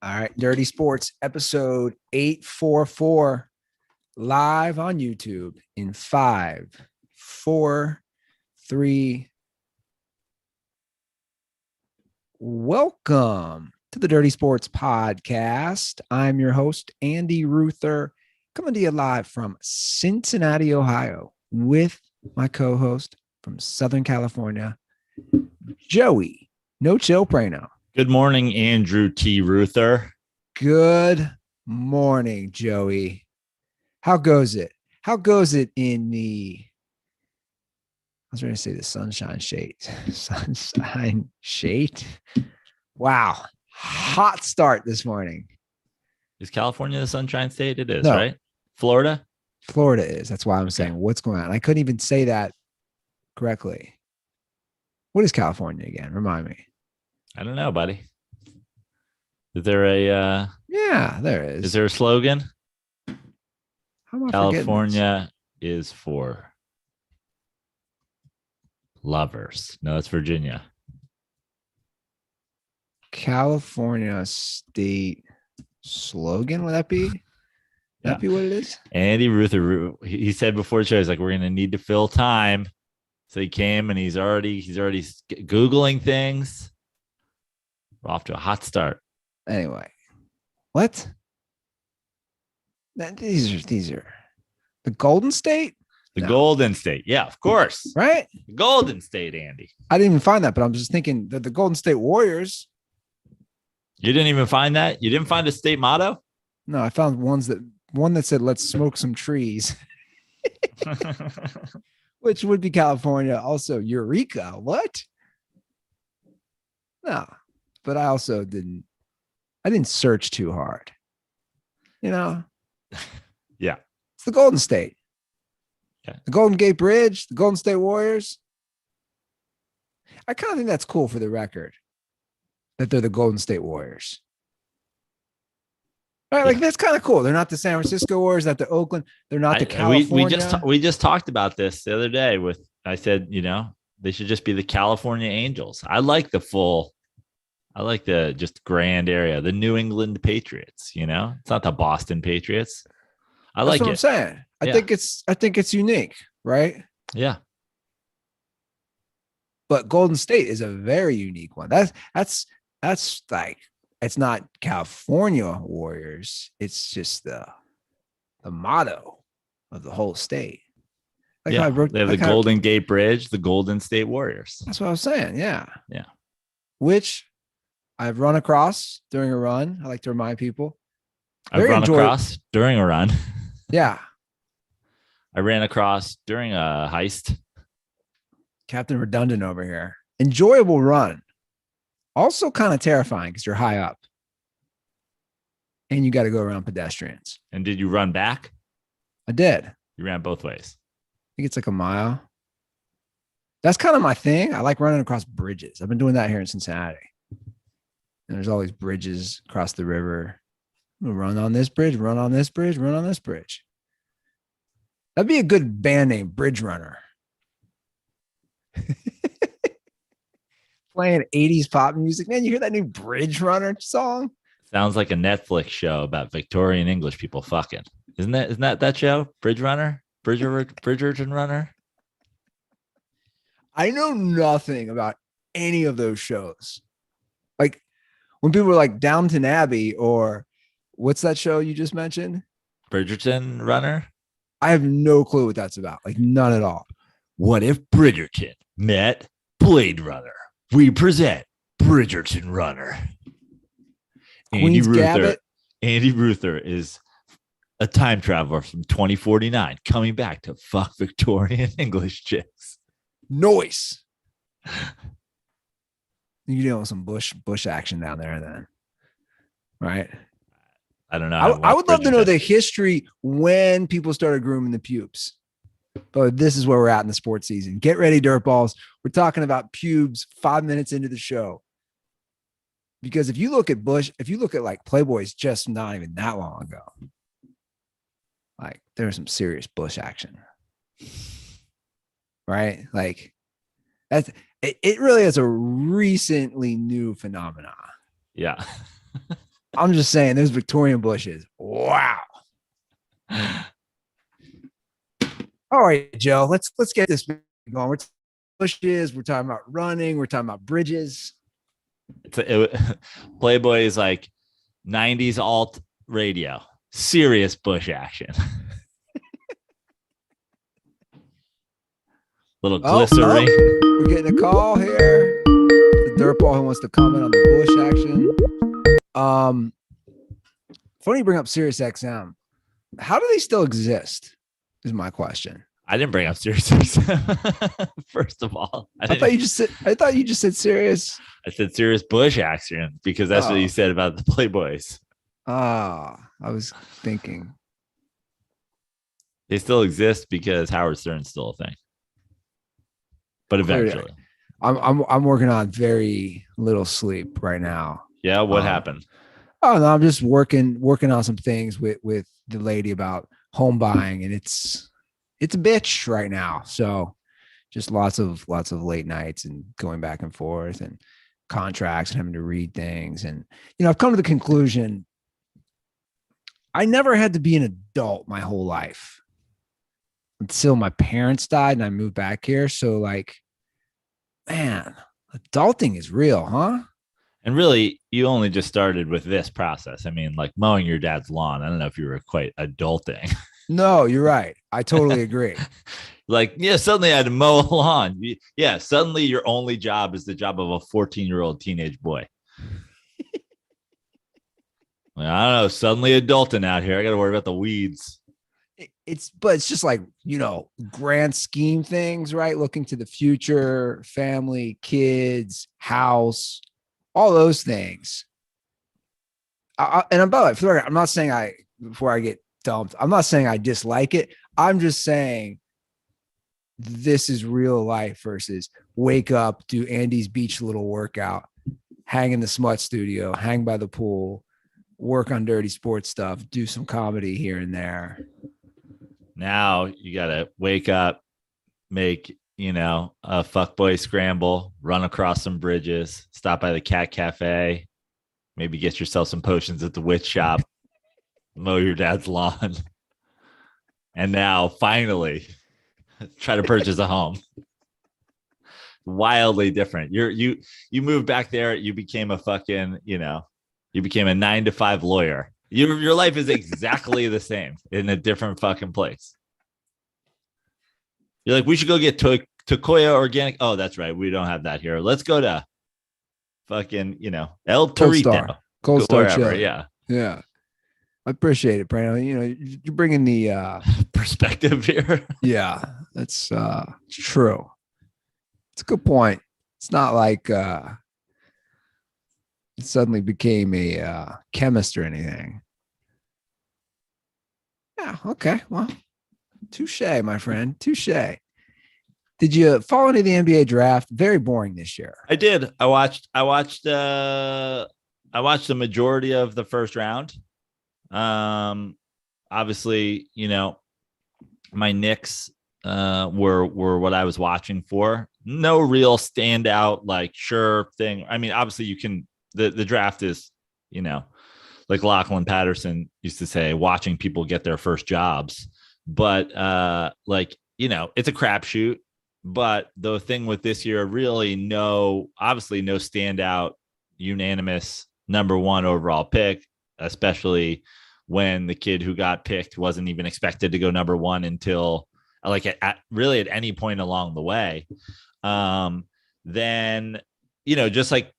All right, Dirty Sports episode 844 live on YouTube in 5, 4, 3. Welcome to the Dirty Sports Podcast. I'm your host, Andy Ruther, coming to you live from Cincinnati, Ohio, with my co-host from Southern California, Joey No Chill Prano. Good morning, Andrew T. Ruther. Good morning, Joey. How goes it? How goes it in the, I was going to say the sunshine shade. Sunshine shade? Wow. Hot start this morning. Is California the Sunshine State? It is, No. Right? Florida? Florida is. That's why I'm saying what's going on. I couldn't even say that correctly. What is California again? Remind me. I don't know, buddy. Is there a yeah, there is. Is there a slogan? How am I California is for lovers. No, that's Virginia. California state slogan? Would that be? That be what it is? Andy Ruther, he said before the show, he's like, we're going to need to fill time. So he came and he's already Googling things. We're off to a hot start. Anyway, what? These are the Golden State? The Golden State. Yeah, of course. Right? The Golden State, Andy. I didn't even find that, but I'm just thinking that the Golden State Warriors. You didn't even find that? You didn't find a state motto? No, I found one that said, let's smoke some trees, which would be California. Also, Eureka. What? No, but I also didn't search too hard. You know? Yeah. It's the Golden State. Yeah. The Golden Gate Bridge, the Golden State Warriors. I kind of think that's cool for the record that they're the Golden State Warriors. Right, like that's kind of cool. They're not the San Francisco Warriors, not the Oakland. They're not the California. We just talked about this the other day. I said, they should just be the California Angels. I like the just grand area, the New England Patriots. It's not the Boston Patriots. I like it. That's what I'm saying. I think it's unique, right? Yeah. But Golden State is a very unique one. That's like, it's not California Warriors. It's just the motto of the whole state. They have the Golden Gate Bridge, the Golden State Warriors. That's what I was saying. Yeah. Yeah. Which I've run across during a run. I like to remind people. I've run across during a run. Yeah. I ran across during a heist. Captain Redundant over here. Enjoyable run. Also kind of terrifying because you're high up. And you got to go around pedestrians. And did you run back? I did. You ran both ways. I think it's like a mile. That's kind of my thing. I like running across bridges. I've been doing that here in Cincinnati. And there's always bridges across the river. We'll run on this bridge, run on this bridge, run on this bridge. That'd be a good band name, Bridge Runner. Playing 80s pop music. Man, you hear that new Bridge Runner song? Sounds like a Netflix show about Victorian English people fucking. Isn't that show? Bridge Runner? Bridgerton Runner? I know nothing about any of those shows. Like when people were like Downton Abbey or what's that show you just mentioned? Bridgerton Runner? I have no clue what that's about. Like none at all. What if Bridgerton met Blade Runner? We present Bridgerton Runner. Andy Ruther is a time traveler from 2049 coming back to fuck Victorian English chicks. Noise. You dealing with some bush action down there then. Right? I don't know. I would love to know the history when people started grooming the pubes. But this is where we're at in the sports season. Get ready, dirtballs. We're talking about pubes 5 minutes into the show. Because if you look at like Playboy's just not even that long ago, like there's some serious bush action. Right? Like it really is a recently new phenomenon. Yeah. I'm just saying, those Victorian bushes. Wow. All right, Joe. Let's get this going. We're talking bushes. We're talking about running. We're talking about bridges. Playboy is like 90s alt radio. Serious bush action. Little glycerin. We're getting a call here. The DirtBall who wants to comment on the bush action. Funny you bring up Sirius XM. How do they still exist? Is my question. I didn't bring up Sirius XM. First of all, I thought you just said Sirius. I said Sirius bush action because that's what you said about the Playboys. I was thinking they still exist because Howard Stern's still a thing. But eventually, I'm working on very little sleep right now. Yeah, what happened? Oh no, I'm just working on some things with the lady about home buying, and it's a bitch right now. So just lots of late nights and going back and forth and contracts and having to read things. And I've come to the conclusion I never had to be an adult my whole life until my parents died and I moved back here. So like, man, adulting is real, huh? And really, you only just started with this process. I mean, like mowing your dad's lawn. I don't know if you were quite adulting. No, you're right. I totally agree. Like, yeah, suddenly I had to mow a lawn. Yeah, suddenly your only job is the job of a 14-year-old teenage boy. I don't know. Suddenly adulting out here. I got to worry about the weeds. But it's just like, grand scheme things, right? Looking to the future, family, kids, house, all those things. And I'm not saying before I get dumped, I'm not saying I dislike it. I'm just saying this is real life versus wake up, do Andy's beach little workout, hang in the smut studio, hang by the pool, work on dirty sports stuff, do some comedy here and there. Now you got to wake up, make, a fuckboy scramble, run across some bridges, stop by the cat cafe, maybe get yourself some potions at the witch shop, mow your dad's lawn. And now finally try to purchase a home. Wildly different. You moved back there. You became a fucking, you became a 9-to-5 lawyer. Your life is exactly the same in a different fucking place. You're like, we should go get Tokoya Organic. Oh, that's right. We don't have that here. Let's go to fucking, El Torito. Cold Star Chili. Yeah. Yeah. I appreciate it, Brandon. You're bringing the perspective here. Yeah, that's true. It's a good point. It's not like it suddenly became a chemist or anything. Yeah. Okay. Well, touche, my friend. Touche. Did you follow any of the NBA draft? Very boring this year. I did. I watched the majority of the first round. Obviously, my Knicks were what I was watching for. No real standout, like sure thing. I mean, obviously you can, the draft is, like Lachlan Patterson used to say, watching people get their first jobs, but it's a crapshoot. But the thing with this year, really obviously no standout, unanimous number one overall pick, especially when the kid who got picked wasn't even expected to go number one until like at any point along the way. Then, just like,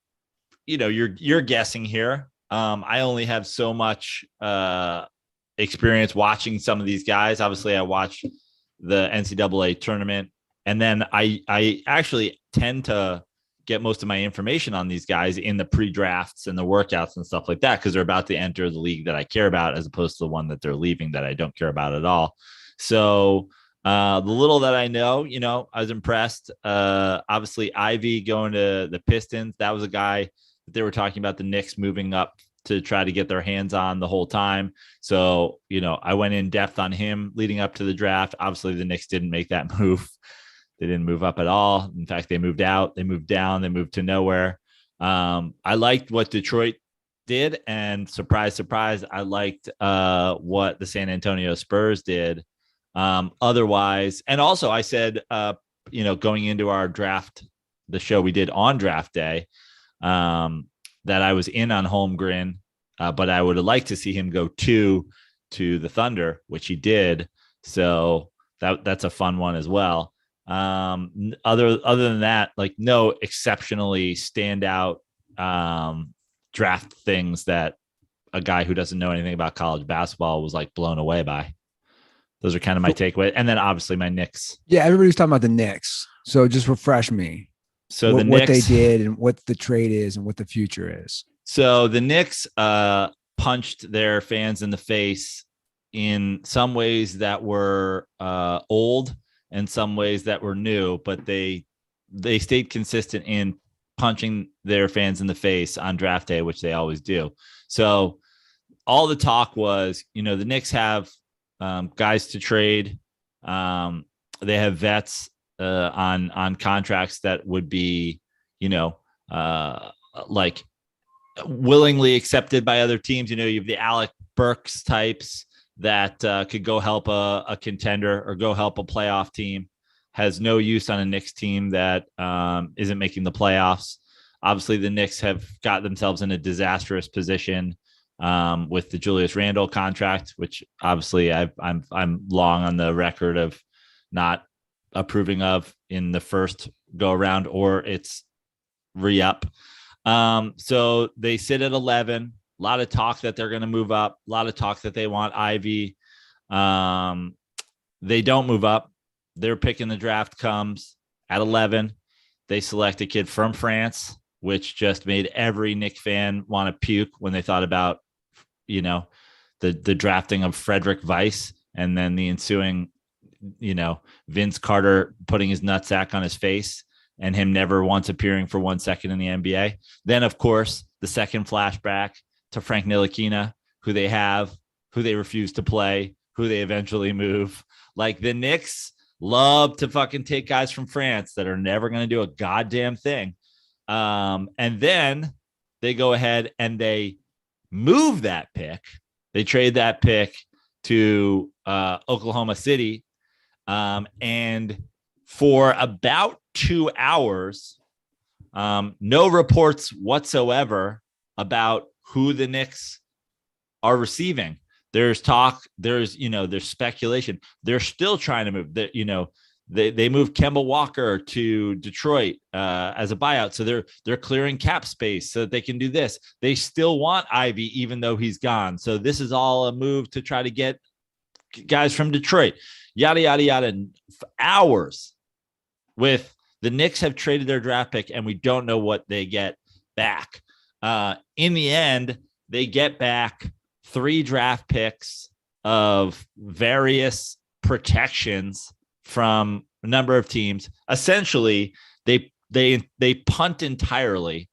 you're guessing here. I only have so much experience watching some of these guys. Obviously I watched the NCAA tournament, and then I actually tend to get most of my information on these guys in the pre-drafts and the workouts and stuff like that, because they're about to enter the league that I care about, as opposed to the one that they're leaving that I don't care about at all. So the little that I know, I was impressed. Obviously Ivy going to the Pistons. That was a guy that they were talking about the Knicks moving up to try to get their hands on the whole time. So, I went in depth on him leading up to the draft. Obviously the Knicks didn't make that move. They didn't move up at all. In fact, they moved out, they moved down, they moved to nowhere. I liked what Detroit did, and surprise, surprise, I liked what the San Antonio Spurs did. Otherwise, and also I said, going into our draft, the show we did on draft day, that I was in on Holmgren, but I would have liked to see him go to the Thunder, which he did. So that's a fun one as well. Other than that, like no exceptionally standout draft things that a guy who doesn't know anything about college basketball was like blown away by. Those are kind of my takeaway. And then obviously my Knicks. Yeah, everybody's talking about the Knicks. So just refresh me. So what they did and what the trade is and what the future is. So the Knicks punched their fans in the face in some ways that were old and some ways that were new, but they stayed consistent in punching their fans in the face on draft day, which they always do. So all the talk was, the Knicks have guys to trade. They have vets on contracts that would be, like willingly accepted by other teams. You have the Alec Burks types that could go help a contender or go help a playoff team. Has no use on a Knicks team that isn't making the playoffs. Obviously, the Knicks have got themselves in a disastrous position with the Julius Randle contract, which obviously I'm long on the record of not approving of in the first go around or its re-up. So they sit at 11. A lot of talk that they're going to move up. A lot of talk that they want Ivy. They don't move up. Their pick in the draft comes at 11. They select a kid from France, which just made every Knicks fan want to puke when they thought about, the drafting of Frederick Weiss and then the ensuing, Vince Carter putting his nutsack on his face and him never once appearing for 1 second in the NBA. Then, of course, the second flashback to Frank Ntilikina, who they refuse to play, who they eventually move. Like the Knicks love to fucking take guys from France that are never going to do a goddamn thing. And then they go ahead and they move that pick. They trade that pick to Oklahoma City. And for about 2 hours, no reports whatsoever about who the Knicks are receiving. There's talk, there's speculation. They're still trying to move. They moved Kemba Walker to Detroit as a buyout. So they're clearing cap space so that they can do this. They still want Ivy, even though he's gone. So this is all a move to try to get guys from Detroit, yada, yada, yada. For hours with the Knicks have traded their draft pick and we don't know what they get back. In the end, they get back 3 draft picks of various protections from a number of teams. Essentially, they punt entirely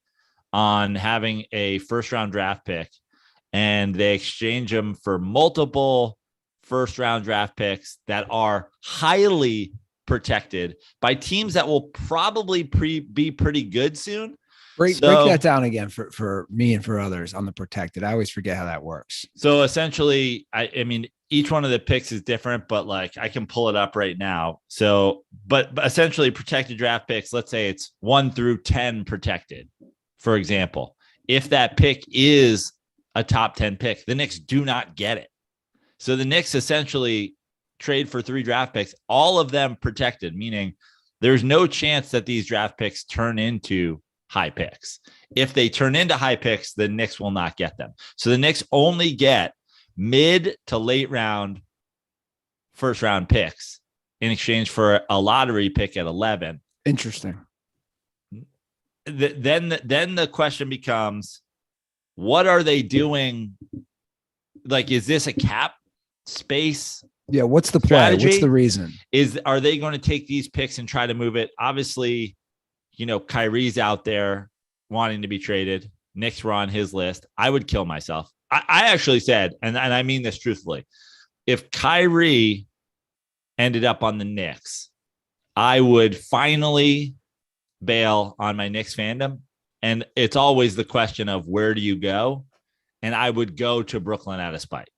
on having a first round draft pick, and they exchange them for multiple first round draft picks that are highly protected by teams that will probably be pretty good soon. Break that down again for me and for others on the protected. I always forget how that works. So essentially, I mean, each one of the picks is different, but like I can pull it up right now. So, but essentially protected draft picks, let's say it's 1 through 10 protected, for example. If that pick is a top 10 pick, the Knicks do not get it. So the Knicks essentially trade for 3 draft picks, all of them protected, meaning there's no chance that these draft picks turn into high picks. If they turn into high picks, the Knicks will not get them. So the Knicks only get mid to late round first round picks in exchange for a lottery pick at 11. Interesting. Then the question becomes, what are they doing? Like, is this a cap space? Yeah. What's the play? Strategy? What's the reason? Are they going to take these picks and try to move it? Obviously, Kyrie's out there wanting to be traded. Knicks were on his list. I would kill myself. I actually said, and I mean this truthfully, if Kyrie ended up on the Knicks, I would finally bail on my Knicks fandom. And it's always the question of where do you go? and I would go to Brooklyn out of spite.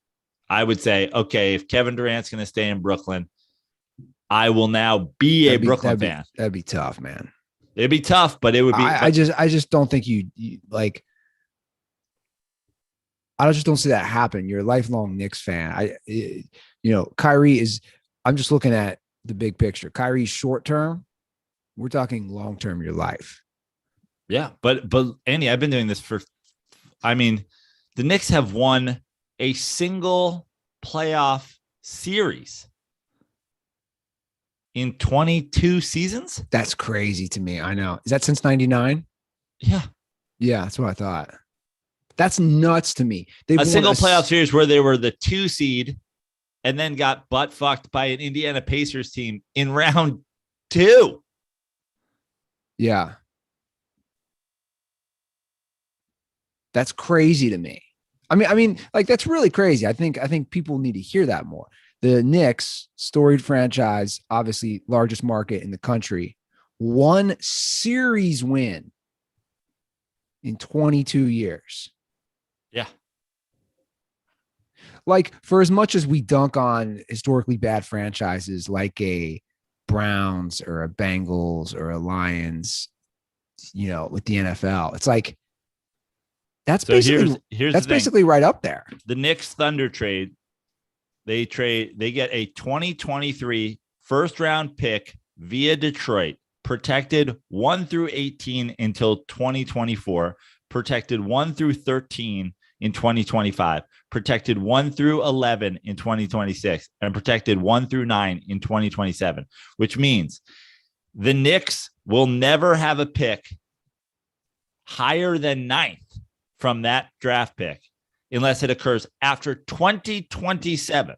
I would say, okay, if Kevin Durant's going to stay in Brooklyn, I will now be a Brooklyn fan. That'd be tough, man. It'd be tough, but it would be. I just don't think you like. I just don't see that happen. You're a lifelong Knicks fan. Kyrie is. I'm just looking at the big picture. Kyrie's short term. We're talking long term. Your life. Yeah, but Andy, I've been doing this for. I mean, the Knicks have won a single playoff series in 22 seasons. That's crazy to me. I know. Is that since 99? Yeah. Yeah, that's what I thought. That's nuts to me. They've a single playoff series where they were the 2 seed and then got butt fucked by an Indiana Pacers team in round 2. Yeah. That's crazy to me. I mean, like that's really crazy. I think people need to hear that more. The Knicks, storied franchise, obviously largest market in the country, 1 series win in 22 years. Yeah. Like for as much as we dunk on historically bad franchises like a Browns or a Bengals or a Lions, with the NFL, it's like that's so basically that's basically right up there. The Knicks Thunder trade. They get a 2023 first round pick via Detroit, protected 1 through 18 until 2024, protected 1 through 13 in 2025, protected 1 through 11 in 2026, and protected 1 through 9 in 2027, which means the Knicks will never have a pick higher than 9th from that draft pick unless it occurs after 2027.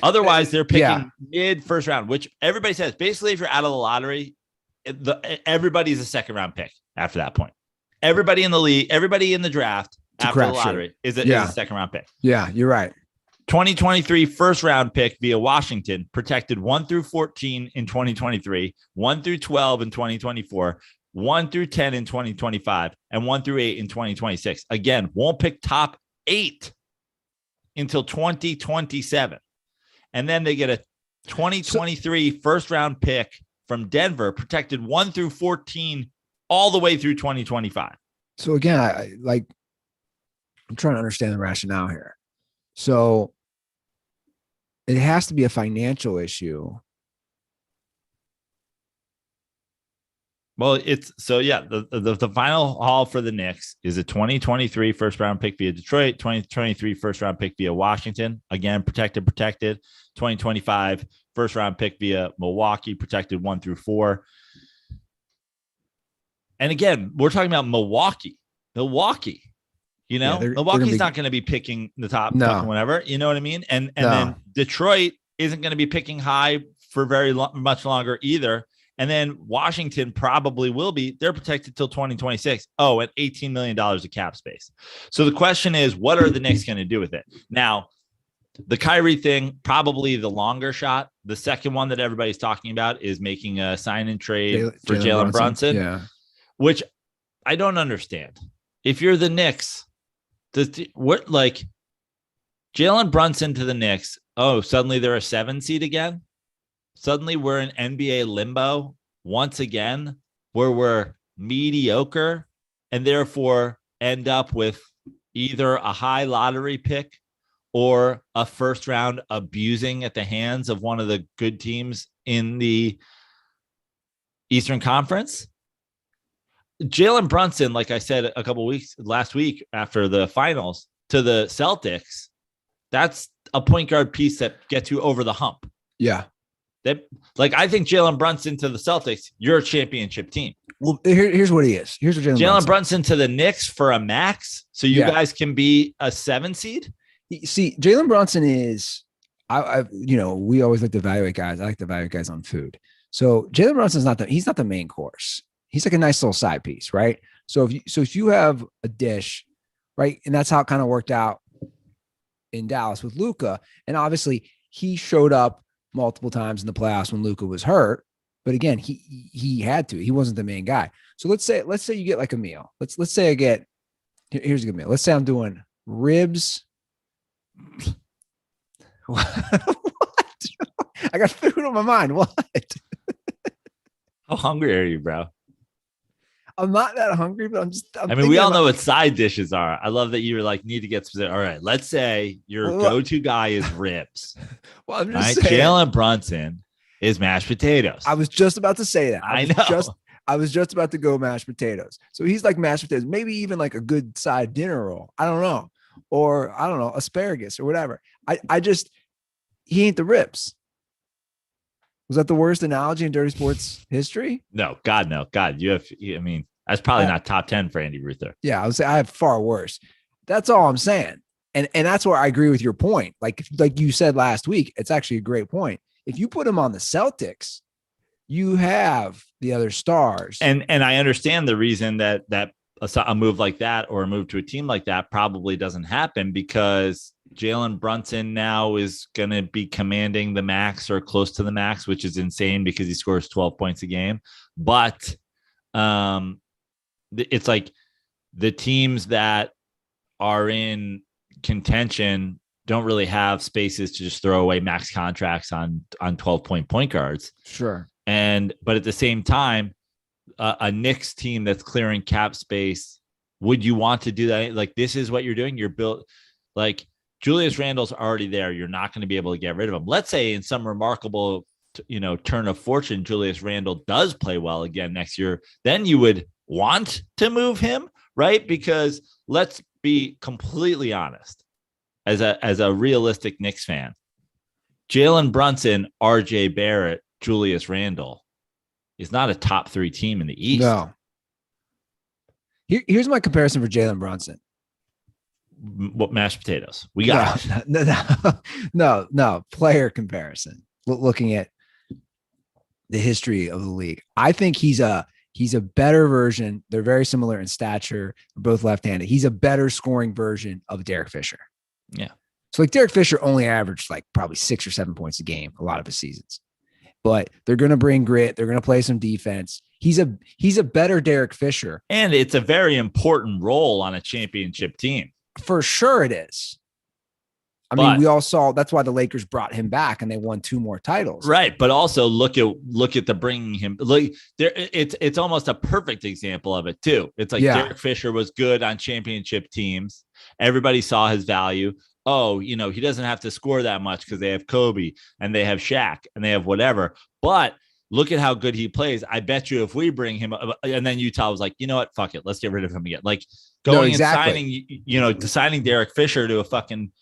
Otherwise, they're picking mid first round, which everybody says basically if you're out of the lottery, everybody's a second round pick after that point. Everybody in the league, everybody in the draft after the lottery is a second round pick. Yeah, you're right. 2023 first round pick via Washington, protected 1 through 14 in 2023, 1 through 12 in 2024, 1 through 10 in 2025, and 1 through 8 in 2026. Again, won't pick top 8 until 2027. And then they get a 2023 first round pick from Denver, protected 1 through 14 all the way through 2025. So again, I'm trying to understand the rationale here. So it has to be a financial issue. Well, the final haul for the Knicks is a 2023 first round pick via Detroit, 2023 first round pick via Washington, again, protected, 2025 first round pick via Milwaukee, protected 1 through 4. And again, we're talking about Milwaukee, Milwaukee's not going to be picking the top whenever, you know what I mean? And then Detroit isn't going to be picking high for much longer either. And then Washington probably will be. They're protected till 2026. Oh, and $18 million of cap space. So the question is, what are the Knicks going to do with it? Now, the Kyrie thing, probably the longer shot. The second one that everybody's talking about is making a sign and trade for Jalen Brunson, which I don't understand. If you're the Knicks, Jalen Brunson to the Knicks? Oh, suddenly they're a 7 seed again. Suddenly we're in NBA limbo once again, where we're mediocre and therefore end up with either a high lottery pick or a first round abusing at the hands of one of the good teams in the Eastern Conference. Jalen Brunson, like I said last week after the finals to the Celtics, that's a point guard piece that gets you over the hump. Yeah. I think Jalen Brunson to the Celtics, you're a championship team. Well, here's what he is. Here's what Jalen Brunson to the Knicks for a max, so you guys can be a 7 seed. See, Jalen Brunson is, we always like to evaluate guys. I like to evaluate guys on food. So Jalen Brunson's he's not the main course. He's like a nice little side piece, right? So if you have a dish, right, and that's how it kind of worked out in Dallas with Luka, and obviously he showed up multiple times in the playoffs when Luka was hurt. But again, he had to. He wasn't the main guy. So let's say you get like a meal. Let's say I get Here's a good meal. Let's say I'm doing ribs. What? I got food on my mind. What? How hungry are you, bro? I'm not that hungry, but I'm I mean, we all know what side dishes are. I love that you were like, need to get specific. All right, let's say your go-to guy is ribs. Well, I'm just saying. Jalen Brunson is mashed potatoes. I was just about to say that. I know. I was just about to go mashed potatoes. So he's like mashed potatoes, maybe even like a good side dinner roll. I don't know. Or I don't know, asparagus or whatever. He ain't the ribs. Was that the worst analogy in Dirty Sports history? No, God, no. God, I mean, that's probably not top 10 for Andy Ruther. Yeah, I would say I have far worse. That's all I'm saying. And that's where I agree with your point. Like you said last week, it's actually a great point. If you put him on the Celtics, you have the other stars. And I understand the reason that a move like that or a move to a team like that probably doesn't happen, because Jalen Brunson now is going to be commanding the max or close to the max, which is insane because he scores 12 points a game. But it's like the teams that are in contention don't really have spaces to just throw away max contracts on 12-point point guards. Sure. But at the same time, a Knicks team that's clearing cap space, would you want to do that? Like, this is what you're doing. You're built like Julius Randle's already there. You're not going to be able to get rid of him. Let's say in some remarkable, turn of fortune, Julius Randle does play well again next year. Then you would want to move him, right? Because let's be completely honest, as a realistic Knicks fan, Jalen Brunson, RJ Barrett, Julius Randle is not a top 3 team in the East. No. Here's my comparison for Jalen Brunson. What mashed potatoes? We got no player comparison. Looking at the history of the league, I think he's a better version. They're very similar in stature. They're both left-handed. He's a better scoring version of Derek Fisher. Yeah. So like Derek Fisher only averaged like probably 6 or 7 points a game a lot of his seasons. But they're going to bring grit. They're going to play some defense. He's a better Derek Fisher. And it's a very important role on a championship team. For sure it is. I mean, we all saw that's why the Lakers brought him back and they won 2 more titles. Right. But also look at the bringing him. Like there, it's almost a perfect example of it too. It's like Derek Fisher was good on championship teams. Everybody saw his value. Oh, he doesn't have to score that much because they have Kobe and they have Shaq and they have whatever. But look at how good he plays. I bet you if we bring him, and then Utah was like, you know what? Fuck it. Let's get rid of him again. Like going and signing Derek Fisher to a fucking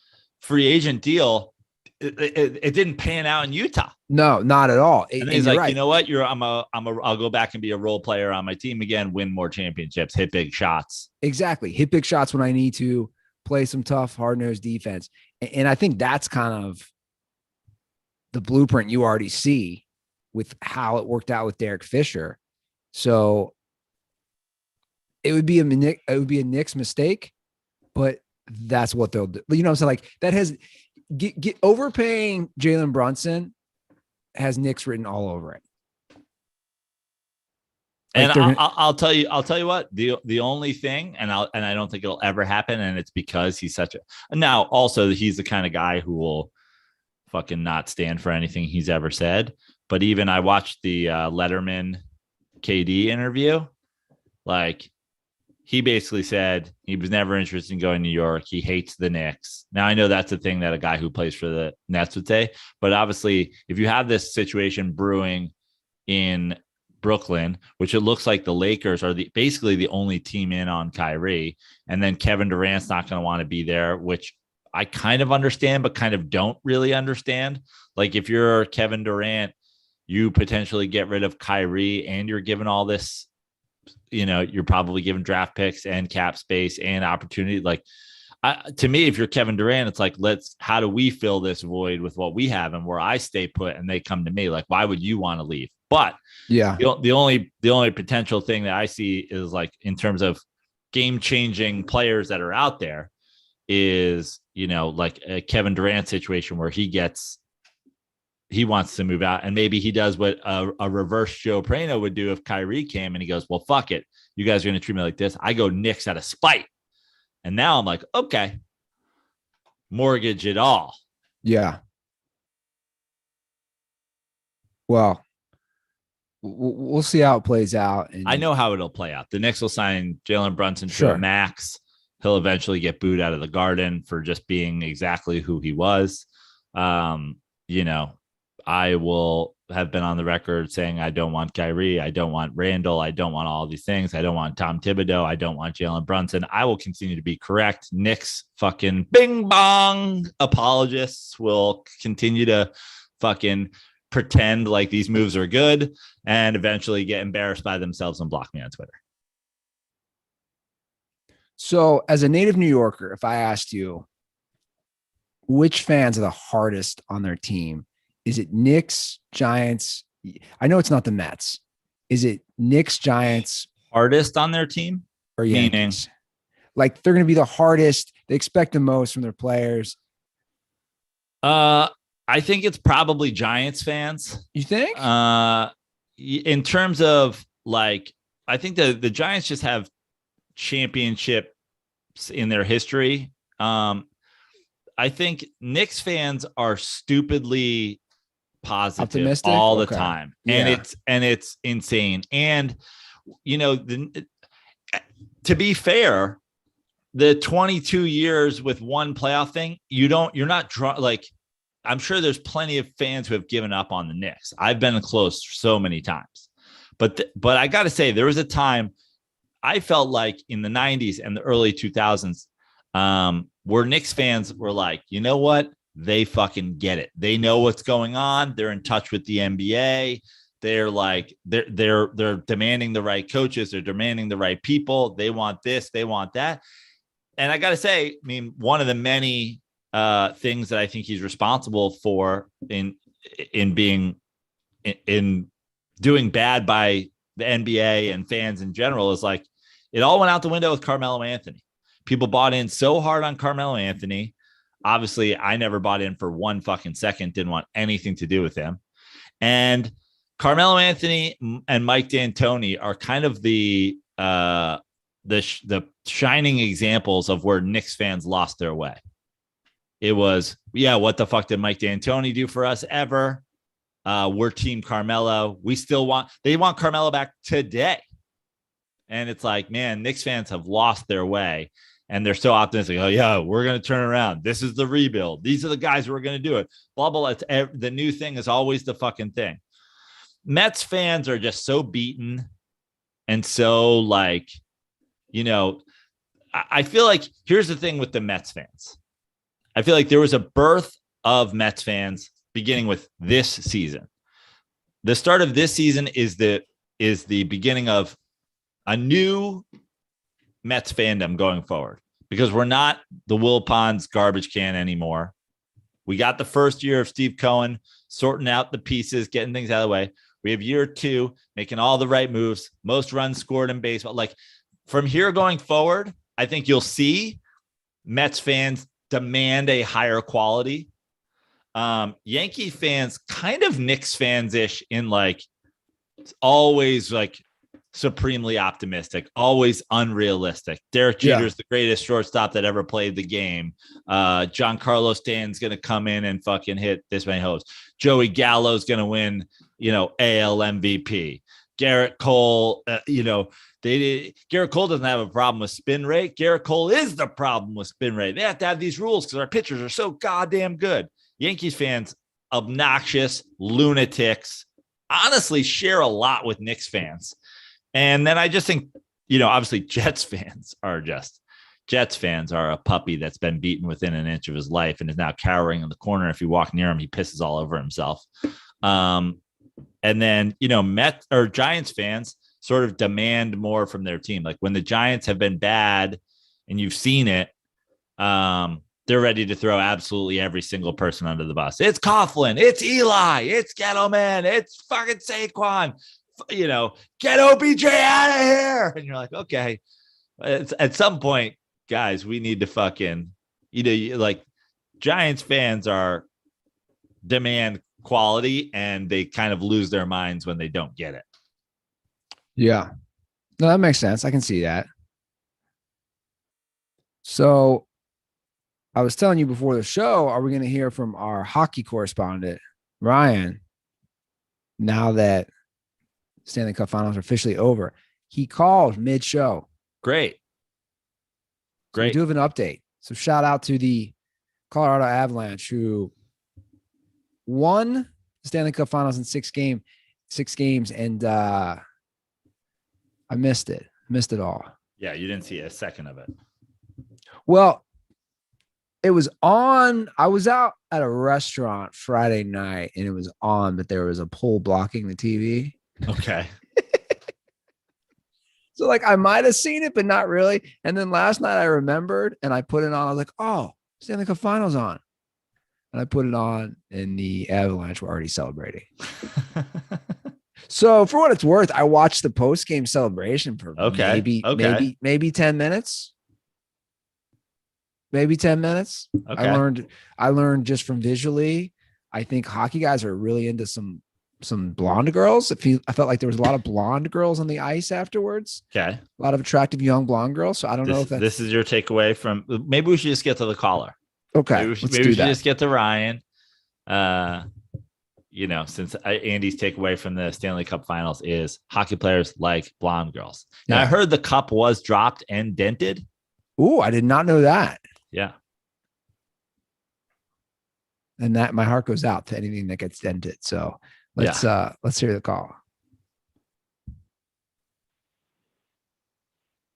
free agent deal. It didn't pan out in Utah. No, not at all. And he's like, right. You know what? I'll go back and be a role player on my team again, win more championships, hit big shots. Exactly. Hit big shots when I need to. Play some tough, hard-nosed defense. And I think that's kind of the blueprint you already see with how it worked out with Derek Fisher. So it would be a Knicks mistake, but that's what they'll do. You know what I'm saying? Like that has get overpaying Jalen Brunson has Knicks written all over it. And I'll tell you what, the only thing, and I don't think it'll ever happen, and it's because he's now also he's the kind of guy who will fucking not stand for anything he's ever said. But even I watched the Letterman KD interview, like he basically said he was never interested in going to New York. He hates the Knicks. Now I know that's a thing that a guy who plays for the Nets would say, but obviously if you have this situation brewing in Brooklyn, which it looks like the Lakers are basically the only team in on Kyrie, and then Kevin Durant's not going to want to be there, which I kind of understand, but kind of don't really understand. Like if you're Kevin Durant, you potentially get rid of Kyrie and you're given all this, you're probably given draft picks and cap space and opportunity. Like to me, if you're Kevin Durant, it's like, how do we fill this void with what we have and where I stay put and they come to me? Like, why would you want to leave? But yeah, the only potential thing that I see is like in terms of game changing players that are out there is, like a Kevin Durant situation where he wants to move out, and maybe he does what a reverse Joe Prano would do if Kyrie came and he goes, well, fuck it. You guys are going to treat me like this. I go Knicks out of spite. And now I'm like, okay, mortgage it all. Yeah. Well, we'll see how it plays out. And I know how it'll play out. The Knicks will sign Jalen Brunson to a max. He'll eventually get booed out of the Garden for just being exactly who he was. I will have been on the record saying I don't want Kyrie. I don't want Randall. I don't want all these things. I don't want Tom Thibodeau. I don't want Jalen Brunson. I will continue to be correct. Knicks fucking bing bong apologists will continue to fucking pretend like these moves are good and eventually get embarrassed by themselves and block me on Twitter. So as a native New Yorker, if I asked you which fans are the hardest on their team, is it Knicks, Giants? I know it's not the Mets. Is it Knicks, Giants? Hardest on their team? Or Yankees? Meaning? Like they're going to be the hardest. They expect the most from their players. I think it's probably Giants fans. You think? In terms of like, I think the Giants just have championships in their history. I think Knicks fans are stupidly positive optimistic all the time. And it's insane. And, to be fair, the 22 years with one playoff thing, you're not like, I'm sure there's plenty of fans who have given up on the Knicks. I've been close so many times, but I got to say there was a time I felt like in the 90s and the early 2000s, where Knicks fans were like, you know what? They fucking get it. They know what's going on. They're in touch with the NBA. They're like, they're demanding the right coaches. They're demanding the right people. They want this. They want that. And I got to say, I mean, one of the many things that I think he's responsible for in doing bad by the NBA and fans in general is like, it all went out the window with Carmelo Anthony. People bought in so hard on Carmelo Anthony. Obviously, I never bought in for 1 fucking second, didn't want anything to do with him. And Carmelo Anthony and Mike D'Antoni are kind of the shining examples of where Knicks fans lost their way. It was, what the fuck did Mike D'Antoni do for us ever? We're Team Carmelo. They want Carmelo back today. And it's like, man, Knicks fans have lost their way. And they're so optimistic. Oh, yeah, we're going to turn around. This is the rebuild. These are the guys who are going to do it. Blah, blah, blah. The new thing is always the fucking thing. Mets fans are just so beaten. And so, like, I feel like here's the thing with the Mets fans. I feel like there was a birth of Mets fans beginning with this season. The start of this season is the beginning of a new Mets fandom going forward, because we're not the Wilpons garbage can anymore. We got the first year of Steve Cohen sorting out the pieces, getting things out of the way. We have year 2, making all the right moves, most runs scored in baseball. Like from here going forward, I think you'll see Mets fans demand a higher quality. Yankee fans, kind of Knicks fans-ish in like always like supremely optimistic, always unrealistic. Derek Jeter's the greatest shortstop that ever played the game. Giancarlo Stanton's going to come in and fucking hit this many hoses. Joey Gallo's going to win, AL MVP. Garrett Cole, Garrett Cole doesn't have a problem with spin rate. Garrett Cole is the problem with spin rate. They have to have these rules because our pitchers are so goddamn good. Yankees fans, obnoxious lunatics, honestly share a lot with Knicks fans. And then I just think, obviously Jets fans are a puppy that's been beaten within an inch of his life and is now cowering in the corner. If you walk near him, he pisses all over himself. And then, Mets or Giants fans sort of demand more from their team. Like when the Giants have been bad and you've seen it, they're ready to throw absolutely every single person under the bus. It's Coughlin, it's Eli, it's Gettleman, it's fucking Saquon. Get OBJ out of here. And you're like, okay, at some point, guys, we need to fucking, like Giants fans demand quality and they kind of lose their minds when they don't get it. Yeah. No, that makes sense. I can see that. So I was telling you before the show, are we going to hear from our hockey correspondent, Ryan, now that Stanley Cup Finals are officially over? He called mid-show. Great. So we do have an update. So shout out to the Colorado Avalanche, who won the Stanley Cup Finals in six games, and I missed it. Missed it all. Yeah, you didn't see a second of it. Well, it was on. I was out at a restaurant Friday night, and it was on, but there was a pole blocking the TV. Okay. So like I might have seen it, but not really. And then last night I remembered and I put it on. I was like, oh, Stanley Cup Finals on. And I put it on and the Avalanche were already celebrating. So for what it's worth, I watched the post-game celebration for maybe 10 minutes. Maybe 10 minutes. Okay. I learned just from visually. I think hockey guys are really into some blonde girls. I felt like there was a lot of blonde girls on the ice afterwards. Okay. A lot of attractive young blonde girls. So I don't know if this is your takeaway from, maybe we should just get to the caller. Okay. Maybe we should just get to Ryan. Since Andy's takeaway from the Stanley Cup Finals is hockey players like blonde girls. Now I heard the cup was dropped and dented. Ooh, I did not know that. Yeah. And that my heart goes out to anything that gets dented. So let's hear the call.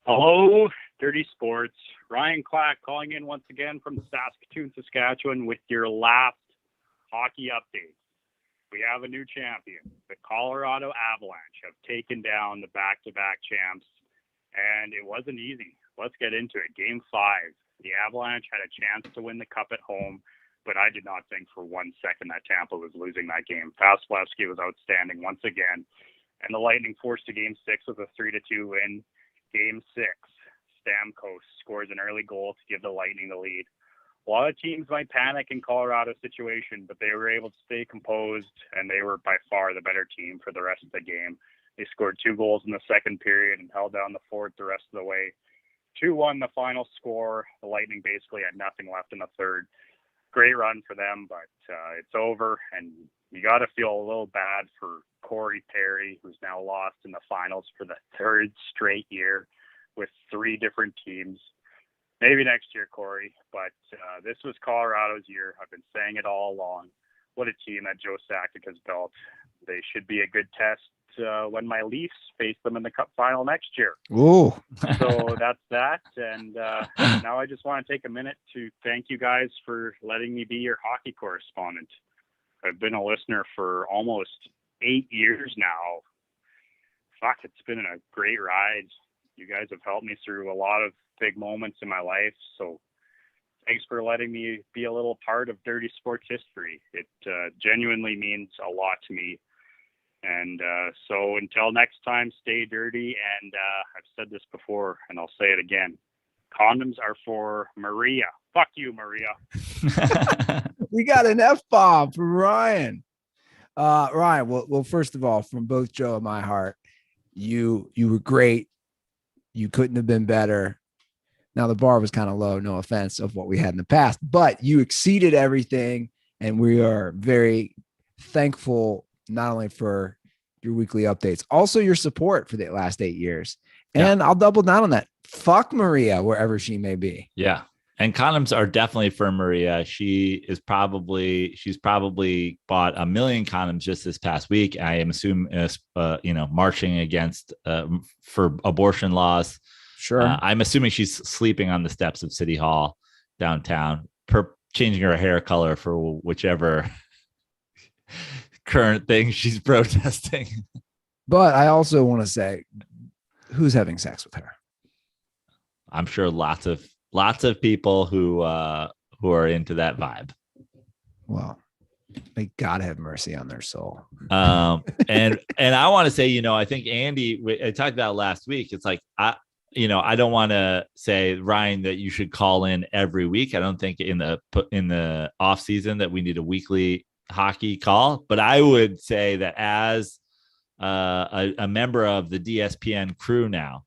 Hello, Dirty Sports. Ryan Clack calling in once again from Saskatoon, Saskatchewan with your last hockey update. We have a new champion. The Colorado Avalanche have taken down the back-to-back champs, and it wasn't easy. Let's get into it. Game 5. The Avalanche had a chance to win the cup at home, but I did not think for 1 second that Tampa was losing that game. Vasilevsky was outstanding once again, and the Lightning forced a Game 6 with a 3-2 win. Game 6, Stamkos scores an early goal to give the Lightning the lead. A lot of teams might panic in Colorado's situation, but they were able to stay composed, and they were by far the better team for the rest of the game. They scored 2 goals in the second period and held down the fort the rest of the way. 2-1 the final score. The Lightning basically had nothing left in the third. Great run for them, but it's over, and you got to feel a little bad for Corey Perry, who's now lost in the finals for the third straight year with 3 different teams. Maybe next year, Corey, but this was Colorado's year. I've been saying it all along. What a team that Joe Sakic has built. They should be a good test when my Leafs face them in the Cup Final next year. Ooh. So that's that. And now I just want to take a minute to thank you guys for letting me be your hockey correspondent. I've been a listener for almost 8 years now. Fuck, it's been a great ride. You guys have helped me through a lot of big moments in my life. So thanks for letting me be a little part of Dirty Sports history. It genuinely means a lot to me. And so until next time, stay dirty. And I've said this before, and I'll say it again. Condoms are for Maria. Fuck you, Maria. We got an F-bomb from Ryan. Ryan, well, first of all, from both Joe and my heart, you were great. You couldn't have been better. Now the bar was kind of low, no offense of what we had in the past, but you exceeded everything. And we are very thankful, not only for your weekly updates, also your support for the last 8 years. And I'll double down on that. Fuck Maria, wherever she may be. Yeah. And condoms are definitely for Maria. She's probably bought 1 million condoms just this past week. I am assuming, marching against for abortion laws. Sure. I'm assuming she's sleeping on the steps of City Hall downtown, changing her hair color for whichever current thing she's protesting. But I also want to say, who's having sex with her? I'm sure lots of people who are into that vibe. Well, may God have mercy on their soul. And I want to say, I think Andy, I talked about last week. It's like, I don't want to say, Ryan, that you should call in every week. I don't think in the off season that we need a weekly hockey call, but I would say that as a member of the DSPN crew now,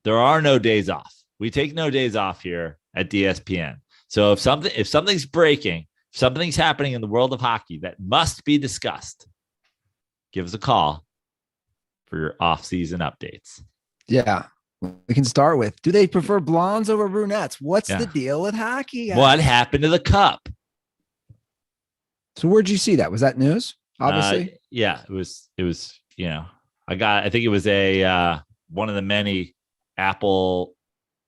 there are no days off. We take no days off here at ESPN. So if something's breaking, if something's happening in the world of hockey that must be discussed, give us a call for your off-season updates. Yeah. We can start with, do they prefer blondes over brunettes? What's the deal with hockey, guys? What happened to the cup? So where'd you see that? Was that news? Obviously. It was, I think it was one of the many Apple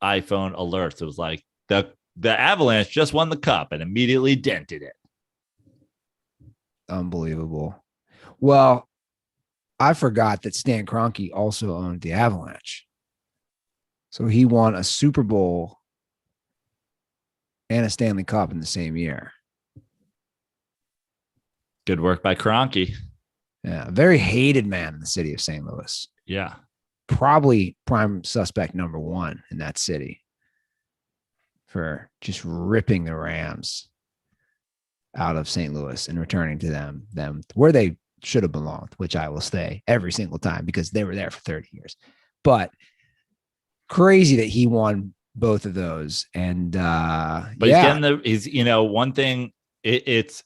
iPhone alerts. It was like the Avalanche just won the cup and immediately dented it. Unbelievable. Well, I forgot that Stan Kroenke also owned the Avalanche. So he won a Super Bowl and a Stanley Cup in the same year. Good work by Kroenke. Yeah, a very hated man in the city of St. Louis. Yeah. Probably prime suspect number one in that city for just ripping the Rams out of St. Louis and returning to them where they should have belonged, which I will say every single time because they were there for 30 years. But crazy that he won both of those. And he's one thing, it's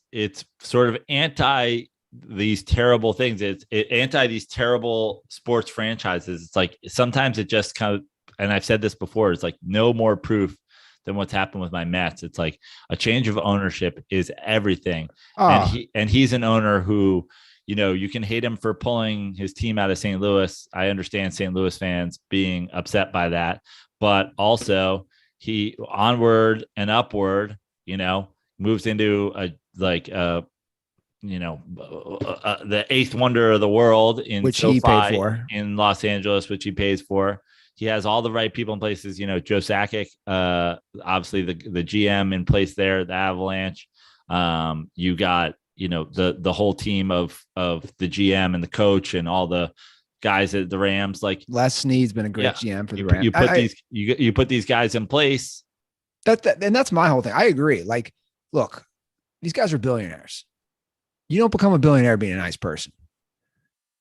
sort of anti these terrible things. It's anti these terrible sports franchises. It's like sometimes it just kind of, and I've said this before, it's like no more proof than what's happened with my Mets. It's like a change of ownership is everything. And he's an owner who, you can hate him for pulling his team out of St. Louis. I understand St. Louis fans being upset by that, but also he onward and upward, moves into the eighth wonder of the world in which SoFi, he paid for in Los Angeles, which he pays for. He has all the right people in places, Joe Sakic, obviously the GM in place there, the Avalanche. You got, the whole team of the GM and the coach and all the guys at the Rams. Like Les Snead's been a great GM for the Rams. You put these guys in place. And that's my whole thing. I agree. Like, look, these guys are billionaires. You don't become a billionaire being a nice person.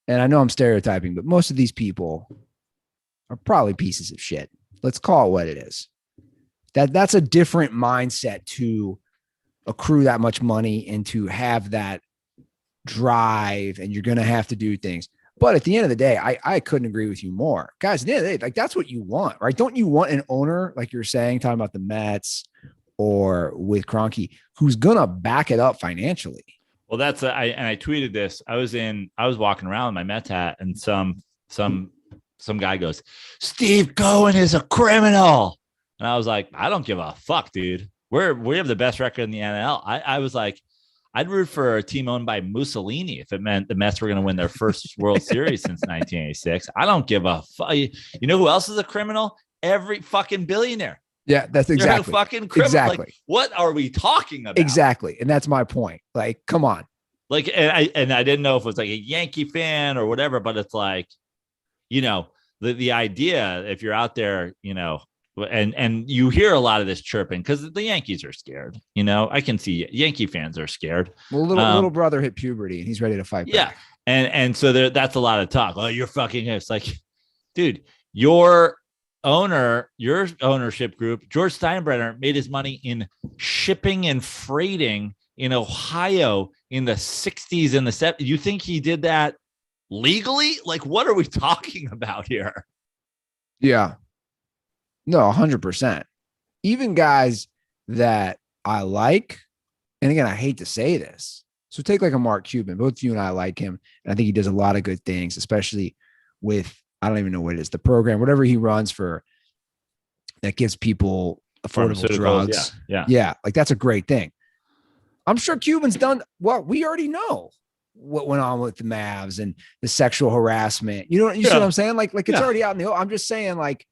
And I know I'm stereotyping, but most of these people are probably pieces of shit. Let's call it what it is. That's a different mindset to accrue that much money and to have that drive, and you're going to have to do things. But at the end of the day, I couldn't agree with you more. Guys, at the end of the day, like that's what you want, right? Don't you want an owner, like you're saying, talking about the Mets or with Kroenke, who's going to back it up financially? Well, I tweeted this. I was walking around with my Mets hat, and some guy goes, "Steve Cohen is a criminal." And I was like, I don't give a fuck, dude. We have the best record in the NL. I was like, I'd root for a team owned by Mussolini if it meant the Mets were going to win their first World Series since 1986. I don't give a fuck. You know who else is a criminal? Every fucking billionaire. Yeah, that's exactly. You're a fucking criminal. Exactly. Like, what are we talking about? Exactly. And that's my point. Like, come on. Like, and I didn't know if it was like a Yankee fan or whatever, but it's like, the idea, if you're out there, and you hear a lot of this chirping because the Yankees are scared. I can see Yankee fans are scared. Well, little brother hit puberty and he's ready to fight back. Yeah. And so that's a lot of talk. Oh, you're fucking, it's like, dude, your ownership group, George Steinbrenner, made his money in shipping and freighting in Ohio in the 60s and the 70s. You think he did that legally? Like, what are we talking about here? Yeah. No, 100%. Even guys that I like, and again, I hate to say this. So take like a Mark Cuban. Both you and I like him. And I think he does a lot of good things, especially with, I don't even know what it is, the program, whatever he runs for that gives people affordable drugs. Yeah. Like that's a great thing. I'm sure Cuban's done what we already know what went on with the Mavs and the sexual harassment. You see what I'm saying? Like it's already out in the, I'm just saying like,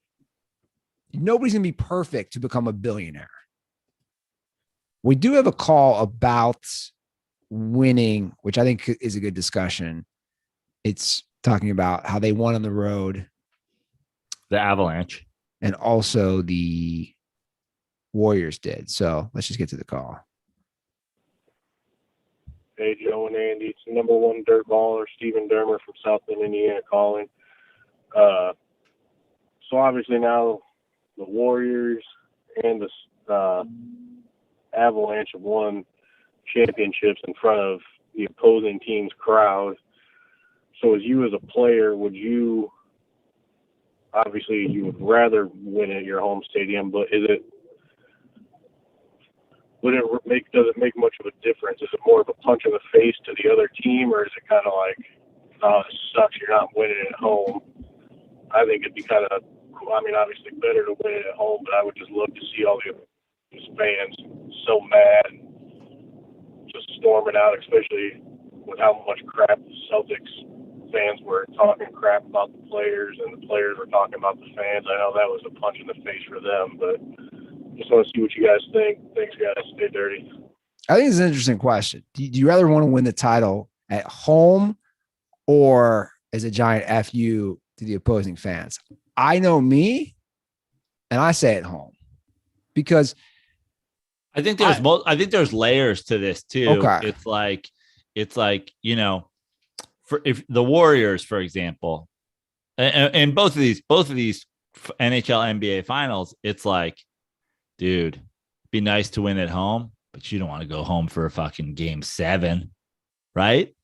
nobody's going to be perfect to become a billionaire. We do have a call about winning, which I think is a good discussion. It's talking about how they won on the road. The Avalanche. And also the Warriors did. So let's just get to the call. Hey, Joe and Andy. It's the number one dirt baller, Stephen Dermer from South Bend, Indiana, calling. So obviously now the Warriors and the Avalanche have won championships in front of the opposing team's crowd. So as you as a player, would you would rather win at your home stadium, but does it make much of a difference? Is it more of a punch in the face to the other team, or is it kind of like, oh, it sucks, you're not winning at home? I think it'd be kind of, obviously better to win it at home, but I would just love to see all the fans so mad and just storming out, especially with how much crap the Celtics fans were talking crap about the players, and the players were talking about the fans. I know that was a punch in the face for them, but just want to see what you guys think. Thanks, guys. Stay dirty. I think it's an interesting question. Do you rather want to win the title at home or as a giant FU to the opposing fans? I know me, and I say at home because I think there's layers to this too. Okay. It's like, you know, for if the Warriors, for example, and both of these NHL NBA finals, it's like, dude, be nice to win at home, but you don't want to go home for a fucking game 7, right?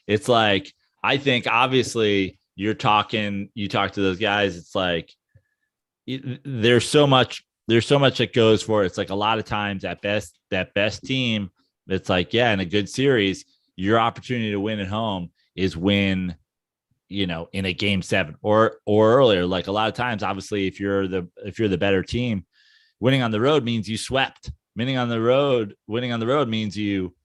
It's like, I think obviously you talk to those guys. It's like, there's so much that goes for it. It's like a lot of times that best team, it's like, yeah, in a good series, your opportunity to win at home is win, you know, in a game 7 or earlier. Like a lot of times, obviously, if you're the better team, winning on the road means you swept. Winning on the road means you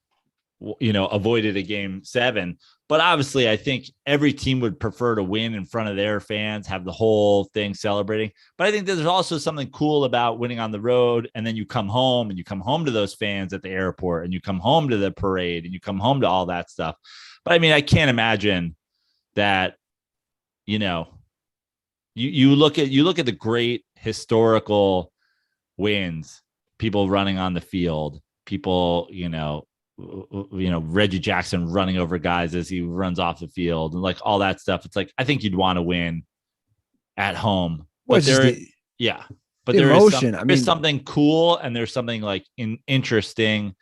avoided a game 7. But obviously, I think every team would prefer to win in front of their fans, have the whole thing celebrating. But I think there's also something cool about winning on the road, and then you come home to those fans at the airport, and you come home to the parade, and you come home to all that stuff. But I mean, I can't imagine that, you know, you look at the great historical wins, people running on the field, people, Reggie Jackson running over guys as he runs off the field and like all that stuff. It's like, I think you'd want to win at home, but there's emotion. There's something cool, and there's something like interesting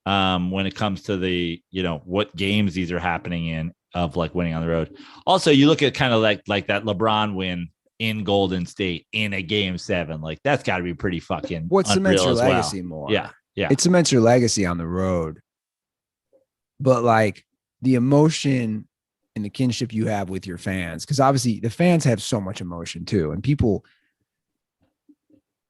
when it comes to the, what games these are happening in, of like winning on the road. Also, you look at kind of like that LeBron win in Golden State in a game 7, like that's got to be pretty fucking what cements your legacy more. Yeah. It cements your legacy on the road. But like the emotion and the kinship you have with your fans, because obviously the fans have so much emotion too, and people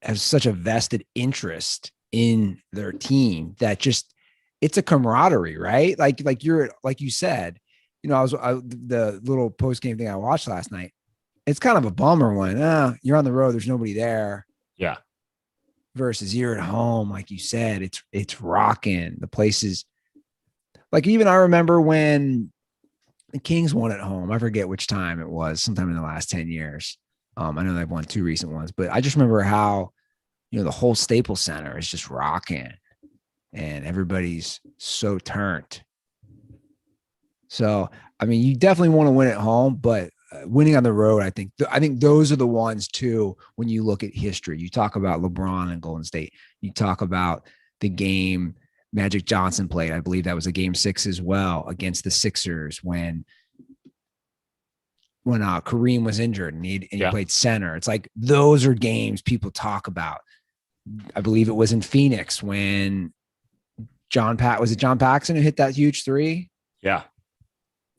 have such a vested interest in their team that just, it's a camaraderie, right? Like you said, the little post game thing I watched last night. It's kind of a bummer when you're on the road, there's nobody there. Yeah. Versus you're at home, like you said, it's rocking. The place is like, even I remember when the Kings won at home. I forget which time it was, sometime in the last 10 years. I know they've won 2 recent ones, but I just remember how, the whole Staples Center is just rocking and everybody's so turned. So, I mean, you definitely want to win at home, but winning on the road, I think those are the ones too. When you look at history, you talk about LeBron and Golden State, you talk about the game Magic Johnson played. I believe that was a game 6 as well against the Sixers when Kareem was injured and he played center. It's like, those are games people talk about. I believe it was in Phoenix when John Paxson who hit that huge 3? Yeah.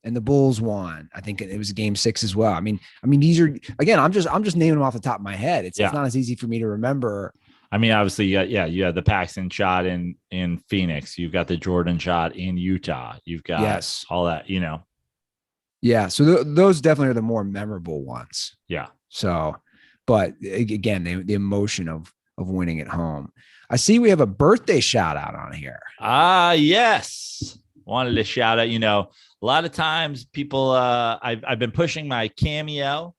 And the Bulls won. I think it was game 6 as well. I mean, these are, again, I'm just naming them off the top of my head. It's not as easy for me to remember. I mean, obviously, you have the Paxson shot in Phoenix. You've got the Jordan shot in Utah. You've got all that, Yeah. So those definitely are the more memorable ones. Yeah. So, but again, the emotion of winning at home. I see we have a birthday shout out on here. Yes. Wanted to shout out, a lot of times people, I've been pushing my Cameo,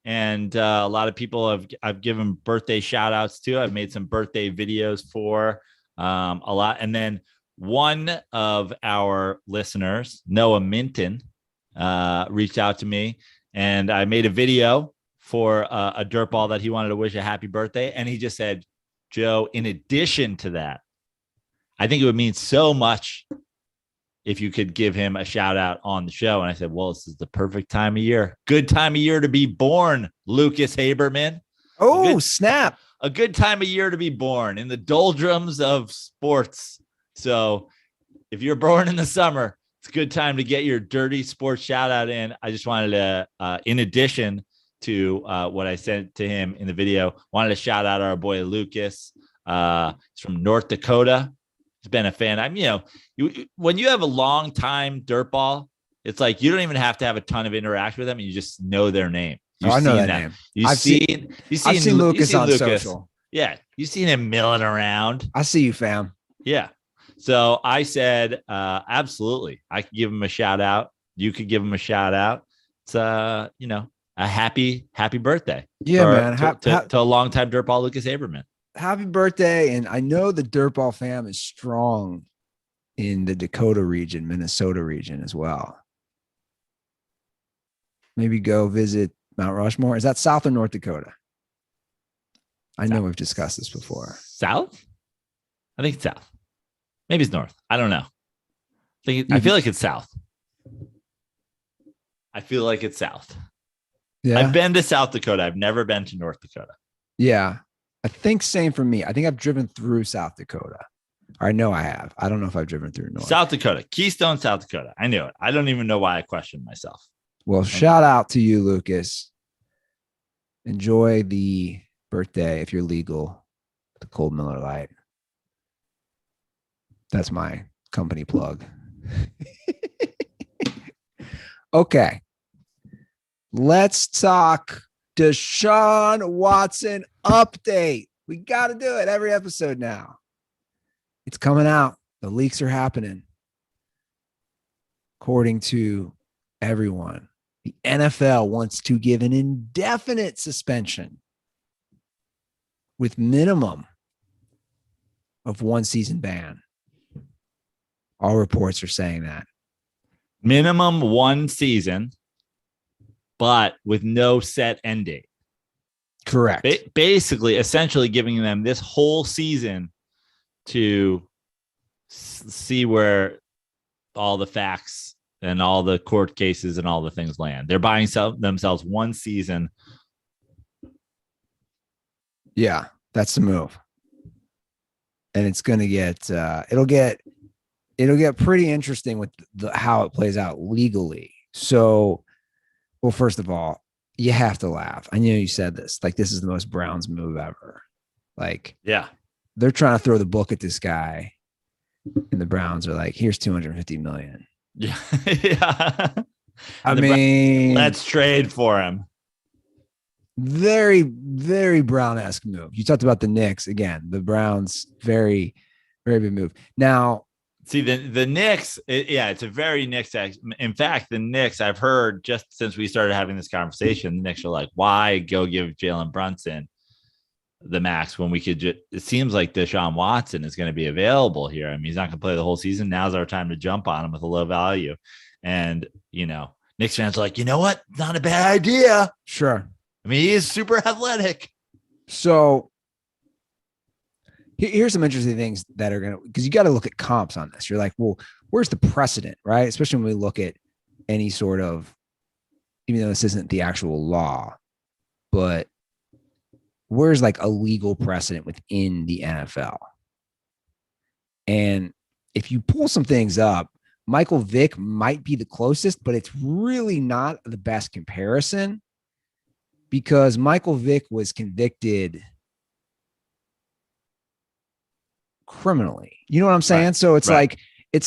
and a lot of people I've given birthday shout outs to. I've made some birthday videos for a lot. And then one of our listeners, Noah Minton, reached out to me, and I made a video for a dirtball that he wanted to wish a happy birthday. And he just said, Joe, in addition to that, I think it would mean so much if you could give him a shout out on the show. And I said, well, this is the perfect time of year. Good time of year to be born, Lucas Haberman. Oh, snap. A good time of year to be born in the doldrums of sports. So if you're born in the summer, it's a good time to get your dirty sports shout out in. I just wanted to, in addition to what I sent to him in the video, wanted to shout out our boy Lucas. He's from North Dakota. He's been a fan. When you have a long time DirtBall, it's like you don't even have to have a ton of interaction with them, and you just know their name. I know that name. I've seen Lucas on social. Yeah, you've seen him milling around. I see you, fam. Yeah. So I said, absolutely. I could give him a shout out. You could give him a shout out. It's a happy birthday. Yeah, man. To a longtime DirtBall Lucas Haberman. Happy birthday. And I know the DirtBall fam is strong in the Dakota region, Minnesota region as well. Maybe go visit Mount Rushmore. Is that South or North Dakota? I know we've discussed this before. South? I think it's South. Maybe it's North. I don't know. I feel like it's South. Yeah. I've been to South Dakota. I've never been to North Dakota. Yeah. I think same for me. I think I've driven through South Dakota. Or I know I have. I don't know if I've driven through North. South Dakota. Keystone, South Dakota. I knew it. I don't even know why I questioned myself. Well, shout out to you, Lucas. Enjoy the birthday, if you're legal, the Cold Miller Lite. That's my company plug. Okay. Let's talk Deshaun Watson update. We got to do it every episode now. It's coming out. The leaks are happening. According to everyone, the NFL wants to give an indefinite suspension with minimum of 1 season ban. All reports are saying that. Minimum 1 season, but with no set end date. Correct. Basically, essentially giving them this whole season to see where all the facts and all the court cases and all the things land. They're buying themselves 1 season. Yeah, that's the move. And it's going to get, it'll get pretty interesting with how it plays out legally. So, well, first of all, you have to laugh. I know you said this, like, this is the most Browns move ever. Like, yeah, they're trying to throw the book at this guy, and the Browns are like, here's $250 million. Yeah. Yeah. I mean, let's trade for him. Very, very Brown-esque move. You talked about the Knicks again. The Browns, very, very big move. Now, see, the Knicks, it's a very Knicks. In fact, the Knicks, I've heard just since we started having this conversation, the Knicks are like, why go give Jalen Brunson the max when we could just, it seems like Deshaun Watson is going to be available here. I mean, he's not going to play the whole season. Now's our time to jump on him with a low value. And, Knicks fans are like, you know what? Not a bad idea. Sure. I mean, he is super athletic. So here's some interesting things that are going to, because you got to look at comps on this. You're like, well, where's the precedent, right? Especially when we look at any sort of, even though this isn't the actual law, but where's like a legal precedent within the NFL? And if you pull some things up, Michael Vick might be the closest, but it's really not the best comparison because Michael Vick was convicted criminally. You know what I'm saying? Right. So it's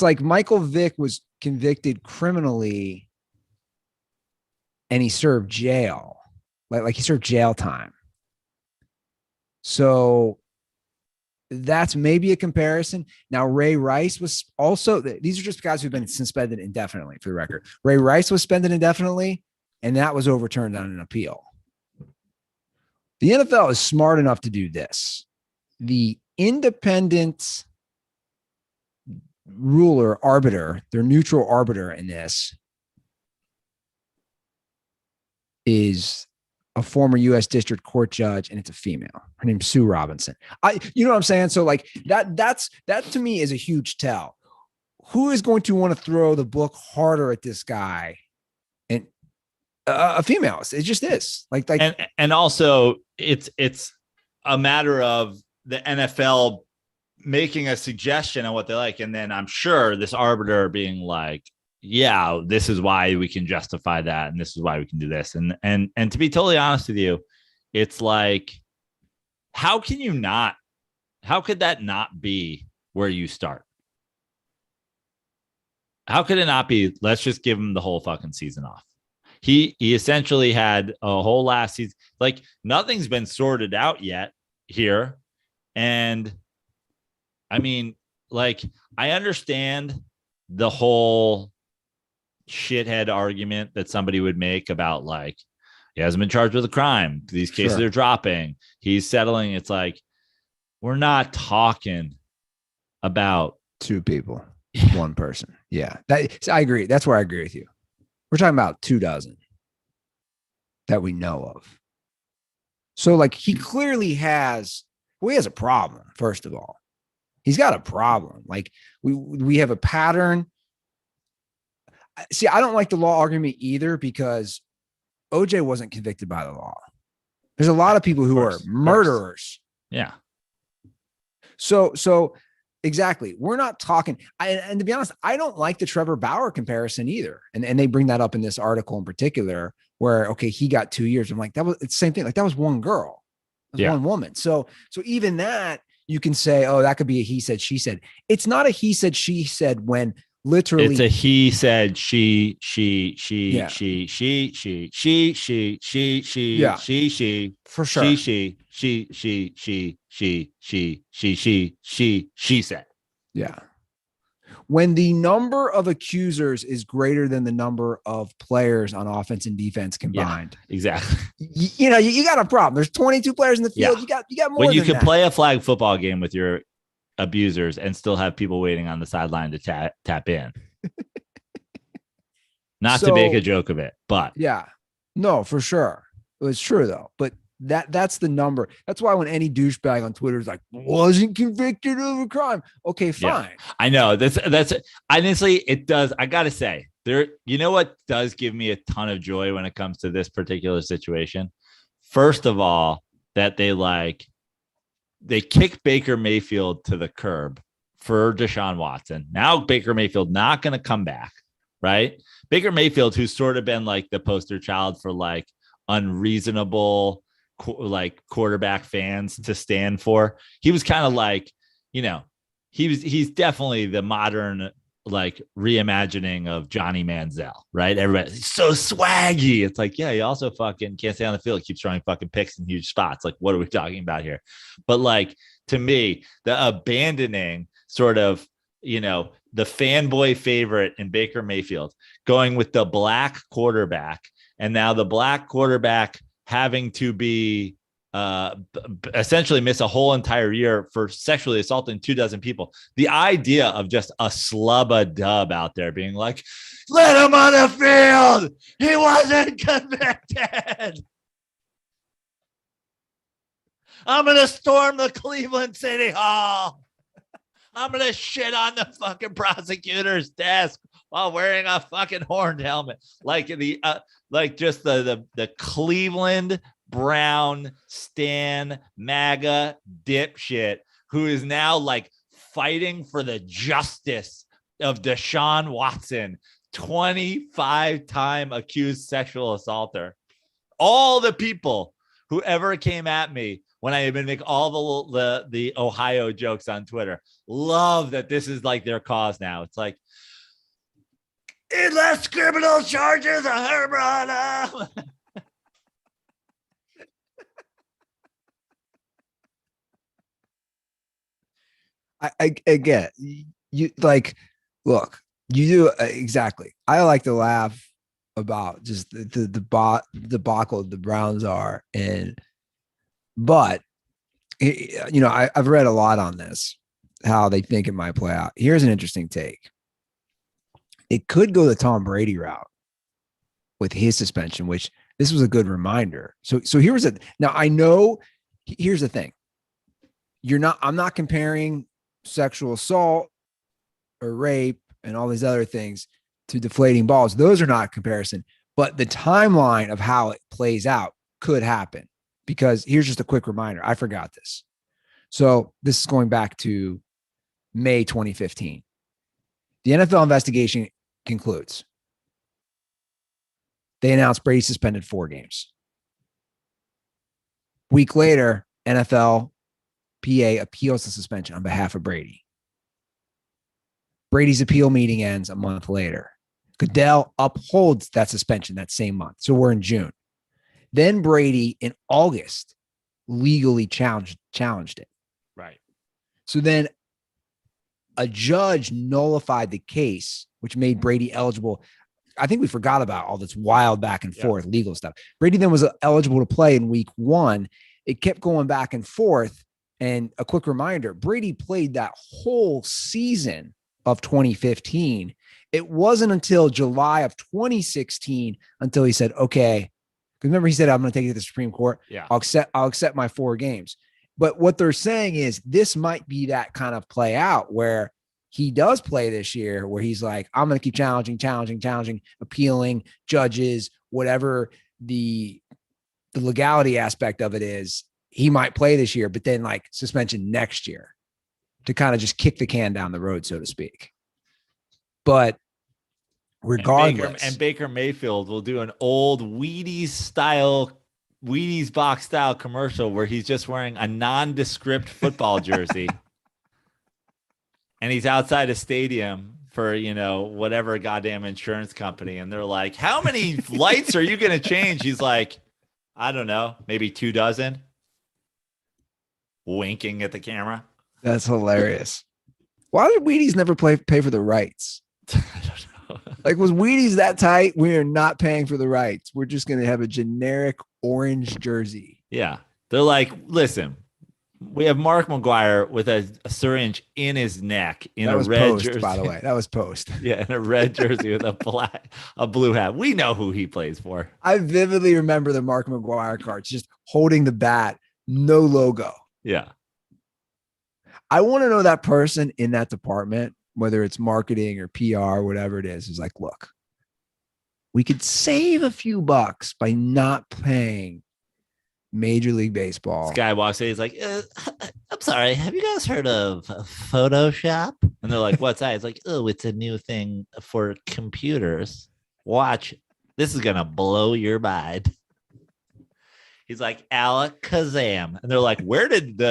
like Michael Vick was convicted criminally and he served jail. Like he served jail time. So that's maybe a comparison. Now, Ray Rice was also, these are just guys who've been suspended indefinitely, for the record. Ray Rice was suspended indefinitely, and that was overturned on an appeal. The NFL is smart enough to do this. The independent arbiter, their neutral arbiter in this is a former U.S. District Court judge, and it's a female. Her name's Sue Robinson. You know what I'm saying? So like that to me is a huge tell. Who is going to want to throw the book harder at this guy? And a female. It just is like, and also it's a matter of the NFL making a suggestion on what they like. And then I'm sure this arbiter being like, yeah, this is why we can justify that. And this is why we can do this. And to be totally honest with you, it's like, how could that not be where you start? How could it not be? Let's just give him the whole fucking season off. He essentially had a whole last season. Like nothing's been sorted out yet here. And I mean, like, I understand the whole shithead argument that somebody would make about like, he hasn't been charged with a crime. These cases are dropping. He's settling. It's like, we're not talking about two people, one person. Yeah. I agree. That's where I agree with you. We're talking about 24 that we know of. So like he clearly has a problem. First of all, he's got a problem. Like we have a pattern. See, I don't like the law argument either because OJ wasn't convicted by the law. There's a lot of people who are murderers. Yeah. So exactly. We're not talking. And to be honest, I don't like the Trevor Bauer comparison either. And they bring that up in this article in particular where, okay, he got 2 years. I'm like, it's the same thing. Like that was one girl, one woman. So even that you can say, oh, that could be a he said, she said. It's not a he said, she said when literally it's a he said, she, for sure. She said. Yeah. When the number of accusers is greater than the number of players on offense and defense combined. Yeah, exactly. You got a problem. There's 22 players in the field. Yeah. You got more when than you can that. play a flag football game with your abusers and still have people waiting on the sideline to tap in. Not to make a joke of it, but yeah, no, for sure. It's true though. But that's the number. That's why when any douchebag on Twitter is like, wasn't convicted of a crime. Okay, fine. Yeah, I know that's honestly, it does. I got to say you know what does give me a ton of joy when it comes to this particular situation. First of all, that they kick Baker Mayfield to the curb for Deshaun Watson. Now Baker Mayfield not going to come back, right? Baker Mayfield, who's sort of been like the poster child for like unreasonable like quarterback fans to stand for. He was kind of like, he's definitely the modern like reimagining of Johnny Manziel, right? Everybody's so swaggy. It's like, yeah, he also fucking can't stay on the field. He keeps throwing fucking picks in huge spots. Like, what are we talking about here? But like, to me, the abandoning sort of, the fanboy favorite in Baker Mayfield going with the black quarterback, and now the black quarterback having to be essentially miss a whole entire year for sexually assaulting 24 people. The idea of just a slub-a-dub out there being like, let him on the field. He wasn't convicted. I'm going to storm the Cleveland City Hall. I'm going to shit on the fucking prosecutor's desk while wearing a fucking horned helmet. Like just the Cleveland Brown Stan MAGA dipshit who is now like fighting for the justice of Deshaun Watson, 25-time accused sexual assaulter. All the people who ever came at me when I have been making all the Ohio jokes on Twitter love that this is like their cause now. It's like, unless criminal charges are brought up. I get it. You like, look, you do exactly. I like to laugh about just the debacle the Browns are in, but I've read a lot on this, how they think it might play out. Here's an interesting take. It could go the Tom Brady route with his suspension, which this was a good reminder. So here was it. Now I know, here's the thing. I'm not comparing sexual assault or rape and all these other things to deflating balls. Those are not a comparison, but the timeline of how it plays out could happen, because here's just a quick reminder. I forgot this. So this is going back to May 2015. The NFL investigation concludes. They announced Brady suspended 4 games. Week later, NFL PA appeals the suspension on behalf of Brady. Brady's appeal meeting ends a month later. Goodell upholds that suspension that same month. So we're in June. Then Brady in August legally challenged it. Right. So then a judge nullified the case, which made Brady eligible. I think we forgot about all this wild back and forth legal stuff. Brady then was eligible to play in week 1. It kept going back and forth. And a quick reminder, Brady played that whole season of 2015. It wasn't until July of 2016 until he said, okay, because remember he said, I'm going to take it to the Supreme Court. Yeah. I'll accept my 4 games. But what they're saying is this might be that kind of play out where he does play this year, where he's like, I'm going to keep challenging, appealing, judges, whatever the legality aspect of it is. He might play this year, but then like suspension next year to kind of just kick the can down the road, so to speak. But regardless. And Baker Mayfield will do an old Wheaties box style commercial where he's just wearing a nondescript football jersey. And he's outside a stadium for, whatever goddamn insurance company. And they're like, how many lights are you going to change? He's like, I don't know, maybe 2 dozen. Winking at the camera. That's hilarious. Why did Wheaties never pay for the rights? I don't know. Like, was Wheaties that tight? We are not paying for the rights. We're just going to have a generic orange jersey. Yeah. They're like, listen, we have Mark McGuire with a syringe in his neck in a red jersey. By the way, that was post. Yeah, in a red jersey with a blue hat. We know who he plays for. I vividly remember the Mark McGuire cards, just holding the bat, no logo. Yeah. I want to know that person in that department, whether it's marketing or PR, whatever it is like, look, we could save a few bucks by not paying Major League Baseball. This guy walks in, he's like, I'm sorry, have you guys heard of Photoshop? And they're like, what's that? It's like, oh, it's a new thing for computers. Watch. This is going to blow your mind. He's like, Alakazam. And they're like, where did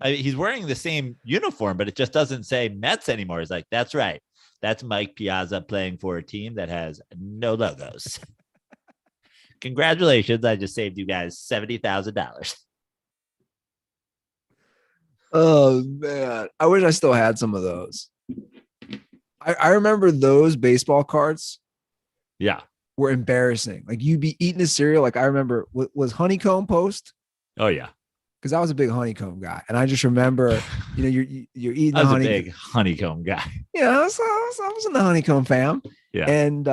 he's wearing the same uniform, but it just doesn't say Mets anymore. He's like, that's right. That's Mike Piazza playing for a team that has no logos. Congratulations. I just saved you guys $70,000. Oh, man. I wish I still had some of those. I remember those baseball cards. Yeah. Were embarrassing. Like you'd be eating a cereal. Like I remember, was Honeycomb Post? Oh yeah, because I was a big Honeycomb guy, and I just remember, you're eating. I was a big Honeycomb guy. Yeah, I was in the Honeycomb fam. Yeah, and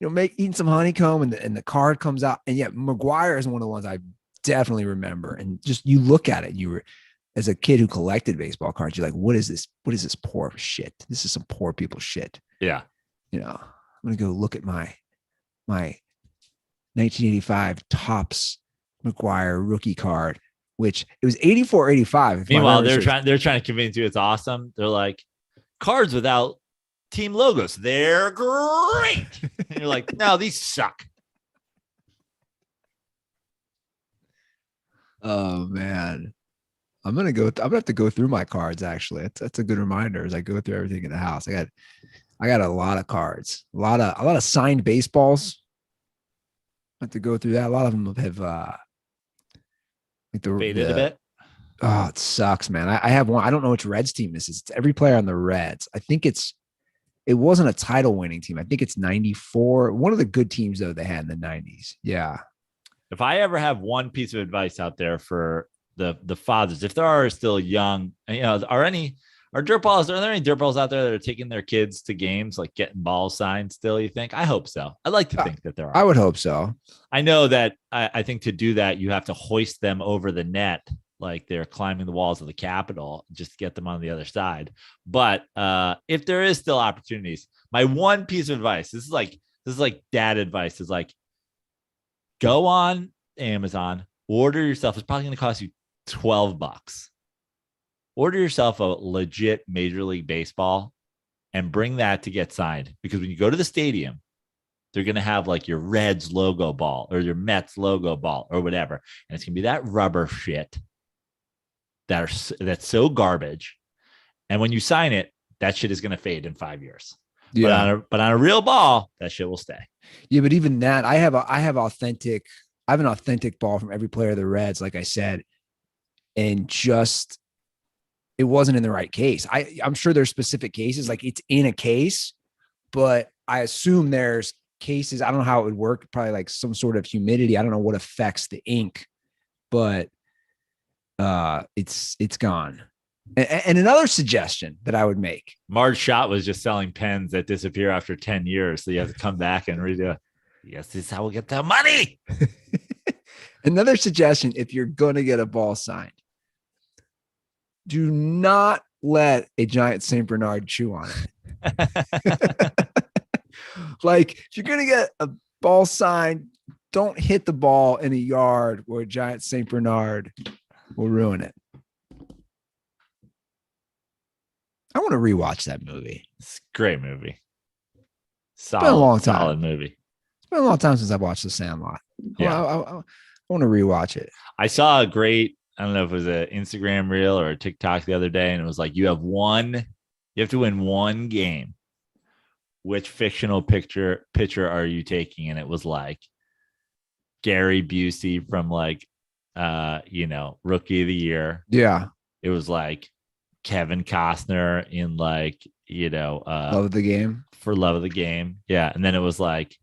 eating some Honeycomb, and the card comes out, and yeah, McGuire is one of the ones I definitely remember. And just you look at it, you were as a kid who collected baseball cards, you're like, what is this? What is this poor shit? This is some poor people shit. Yeah, I'm gonna go look at my 1985 Topps McGuire rookie card, which it was 84-85. Meanwhile, they're trying to convince you it's awesome. They're like, cards without team logos, they're great. And you're like, no, these suck. Oh man. I'm gonna have to go through my cards actually. That's a good reminder as I go through everything in the house. I got a lot of cards, a lot of signed baseballs. I have to go through that. A lot of them have faded a bit. Oh, it sucks, man. I have one. I don't know which Reds team this is. It's every player on the Reds. I think it wasn't a title winning team. I think it's 94. One of the good teams though they had in the 90s. Yeah. If I ever have one piece of advice out there for the fathers, if there are still young, are any Are there any dirtballs out there that are taking their kids to games, like getting balls signed still, you think? I hope so. I'd like to think that there are. I would hope so. I know that I think to do that, you have to hoist them over the net like they're climbing the walls of the Capitol just to get them on the other side. But if there is still opportunities, my one piece of advice, this is like dad advice, is like, go on Amazon, order yourself. It's probably going to cost you $12. Order yourself a legit Major League Baseball and bring that to get signed. Because when you go to the stadium, they're going to have like your Reds logo ball or your Mets logo ball or whatever. And it's going to be that rubber shit that's so garbage. And when you sign it, that shit is going to fade in 5 years. Yeah. But on a real ball, that shit will stay. Yeah, but even that, I have an authentic ball from every player of the Reds, like I said, and just it wasn't in the right case. I'm sure there's specific cases, like it's in a case, but I assume there's cases. I don't know how it would work. Probably like some sort of humidity. I don't know what affects the ink, but it's gone. And another suggestion that I would make. Marge Schott was just selling pens that disappear after 10 years. So you have to come back and redo it. Yes, this is how we'll get that money. Another suggestion, if you're going to get a ball signed, do not let a giant St. Bernard chew on it. Like, if you're going to get a ball signed, don't hit the ball in a yard where a giant St. Bernard will ruin it. I want to rewatch that movie. It's a great movie. It's been a long time. Solid movie. It's been a long time since I've watched The Sandlot. Yeah. I want to rewatch it. I saw a great, I don't know if it was an Instagram reel or a TikTok the other day, and it was like, you have to win one game. Which fictional pitcher are you taking? And it was like Gary Busey from like, Rookie of the Year. Yeah. It was like Kevin Costner in like, Love of the Game. For Love of the Game. Yeah. And then it was like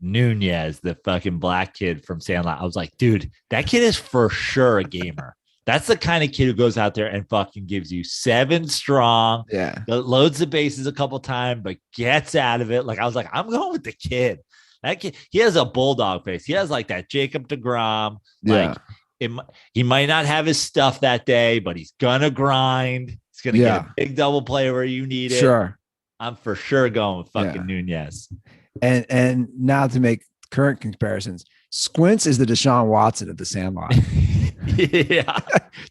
Nunez, the fucking black kid from Sandlot. I was like, dude, that kid is for sure a gamer. That's the kind of kid who goes out there and fucking gives you 7 strong. Yeah. Loads the bases a couple times, but gets out of it. Like, I was like, I'm going with the kid. That kid, he has a bulldog face. He has like that Jacob deGrom. Yeah. Like, he might not have his stuff that day, but he's gonna grind. He's gonna get a big double play where you need it. Sure. I'm for sure going with fucking Nunez. And now to make current comparisons, Squints is the Deshaun Watson of the Sandlot. Yeah.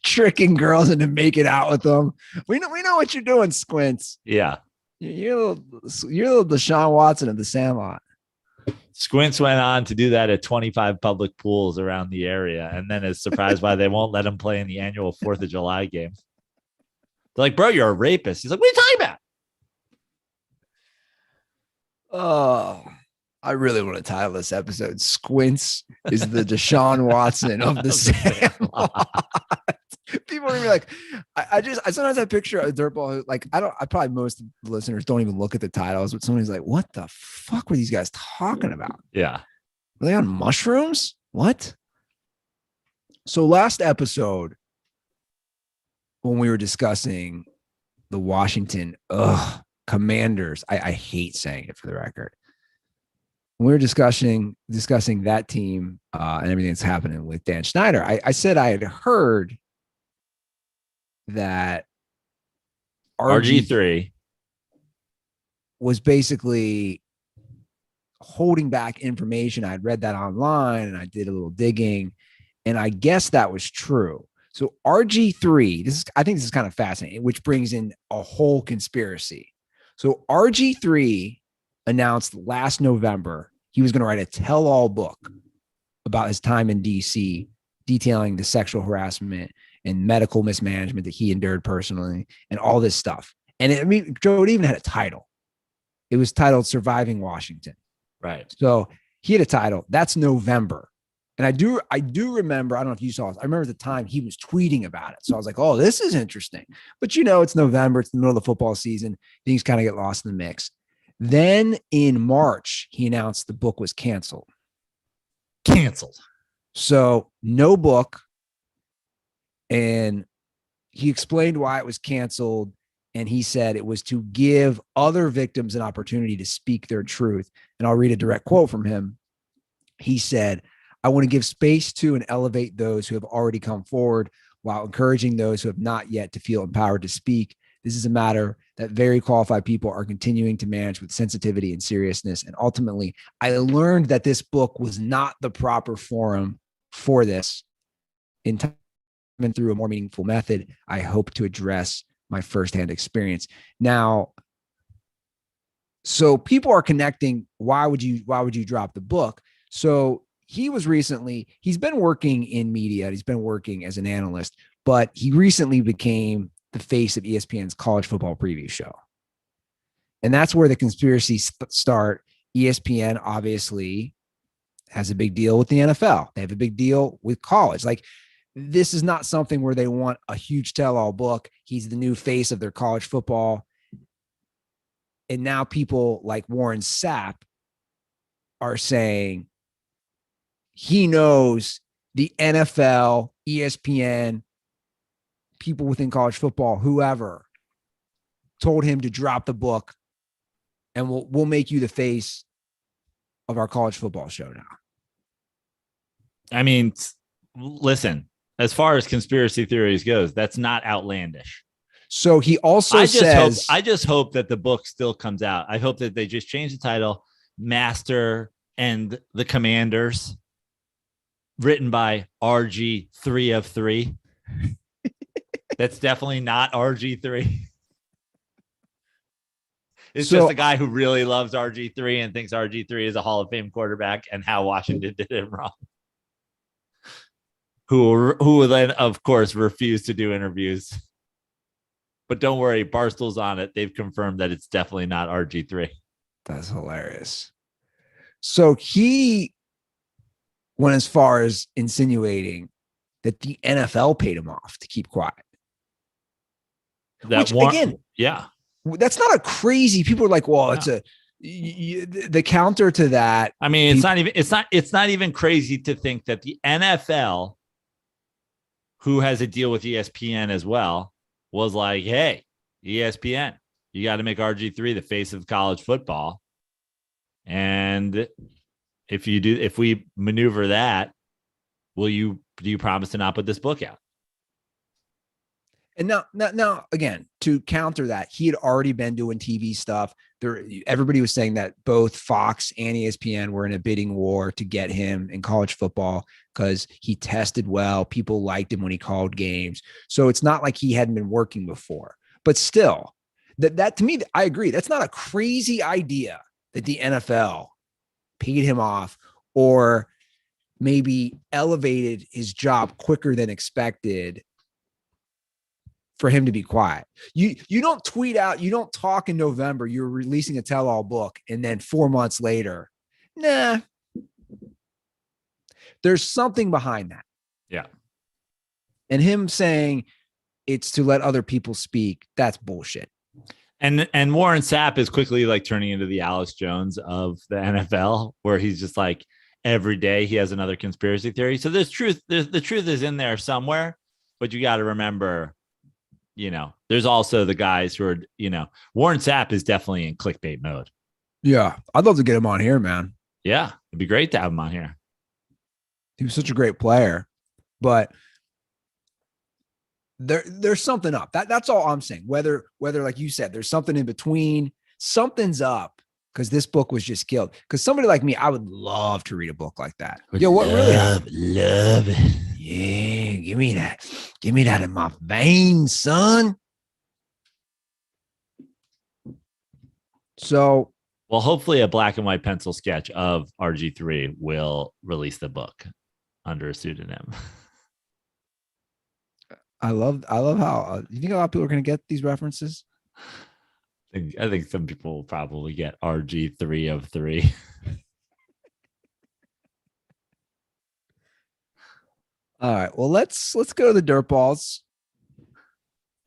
Tricking girls into making out with them. We know what you're doing, Squints. Yeah. You're a little Deshaun Watson of the Sandlot. Squints went on to do that at 25 public pools around the area, and then is surprised why they won't let him play in the annual 4th of July game. They're like, bro, you're a rapist. He's like, what are you talking about? Oh, I really want to title this episode Squints is the Deshaun Watson of the Sandlot. People are gonna be like, I sometimes I picture a dirtball. Like, I probably most listeners don't even look at the titles, but somebody's like, what the fuck were these guys talking about? Yeah. Are they on mushrooms? What? So last episode, when we were discussing the Washington Commanders, I hate saying it for the record. When we were discussing that team and everything that's happening with Dan Snyder, I said I had heard that RG3 was basically holding back information. I'd read that online and I did a little digging, and I guess that was true. So RG3, I think this is kind of fascinating, which brings in a whole conspiracy. So RG3 announced last November he was going to write a tell-all book about his time in DC, detailing the sexual harassment and medical mismanagement that he endured personally and all this stuff. And Joe, it even had a title. It was titled Surviving Washington. Right. So he had a title. That's November. And I do remember, I don't know if you saw it. I remember at the time he was tweeting about it. So I was like, oh, this is interesting. But it's November. It's the middle of the football season. Things kind of get lost in the mix. Then in March, he announced the book was canceled. So no book. And he explained why it was canceled. And he said it was to give other victims an opportunity to speak their truth. And I'll read a direct quote from him. He said, I want to give space to and elevate those who have already come forward while encouraging those who have not yet to feel empowered to speak. This is a matter that very qualified people are continuing to manage with sensitivity and seriousness. And ultimately, I learned that this book was not the proper forum for this. In time and through a more meaningful method, I hope to address my firsthand experience. Now, so people are connecting. Why would you drop the book? So he's been working in media. He's been working as an analyst, but he recently became the face of ESPN's college football preview show. And that's where the conspiracies start. ESPN obviously has a big deal with the NFL. They have a big deal with college. Like, this is not something where they want a huge tell-all book. He's the new face of their college football. And now people like Warren Sapp are saying he knows the NFL, ESPN, people within college football, whoever told him to drop the book, and we'll make you the face of our college football show now. I mean, listen, as far as conspiracy theories goes, that's not outlandish. So he also says, I just hope that the book still comes out. I hope that they just change the title, Master and the Commanders, written by RG 3 of 3. That's definitely not RG3. It's just a guy who really loves RG3 and thinks RG3 is a Hall of Fame quarterback and how Washington did him wrong. Who will then, of course, refuse to do interviews. But don't worry, Barstool's on it. They've confirmed that it's definitely not RG3. That's hilarious. So he went as far as insinuating that the NFL paid him off to keep quiet. Again, that's not a crazy. People are like, well, it's the counter to that. I mean, it's not even crazy to think that the NFL, who has a deal with ESPN as well, was like, hey, ESPN, you got to make RG3 the face of college football. And if we maneuver that, do you promise to not put this book out? And now, again, to counter that, he had already been doing TV stuff. Everybody was saying that both Fox and ESPN were in a bidding war to get him in college football because he tested well. People liked him when he called games. So it's not like he hadn't been working before. But still, that to me, I agree. That's not a crazy idea that the NFL paid him off or maybe elevated his job quicker than expected for him to be quiet. You don't tweet out, you don't talk in November, you're releasing a tell-all book, and then 4 months later, nah. There's something behind that. Yeah. And him saying it's to let other people speak, that's bullshit. And Warren Sapp is quickly like turning into the Alice Jones of the NFL, where he's just like every day he has another conspiracy theory. So the truth is in there somewhere, but you got to remember, there's also the guys who are, Warren Sapp is definitely in clickbait mode. Yeah. I'd love to get him on here, man. Yeah. It'd be great to have him on here. He was such a great player, but there's something up. That's all I'm saying. Whether, like you said, there's something in between, something's up, because this book was just killed. Because somebody like me, I would love to read a book like that. What really happened? Love it. Yeah, give me that in my veins, son. So, well, hopefully a black and white pencil sketch of RG3 will release the book under a pseudonym. I love how you think a lot of people are going to get these references. I think some people will probably get RG3 of 3. All right. Well, let's go to the dirt balls.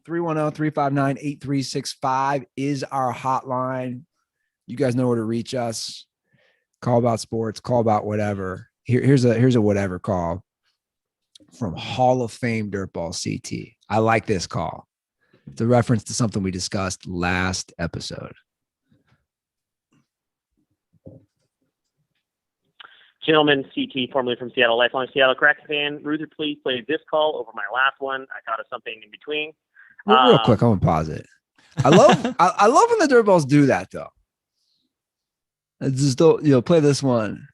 310-359-8365 is our hotline. You guys know where to reach us. Call about sports, call about whatever. Here's a whatever call from Hall of Fame Dirtball CT. I like this call. It's a reference to something we discussed last episode. Gentlemen, CT, formerly from Seattle, lifelong Seattle Kraken fan. Ruther, please play this call over my last one. I thought of something in between. Real quick, I'm gonna pause it. I love I love when the Dirtballs do that though. It's just don't play this one,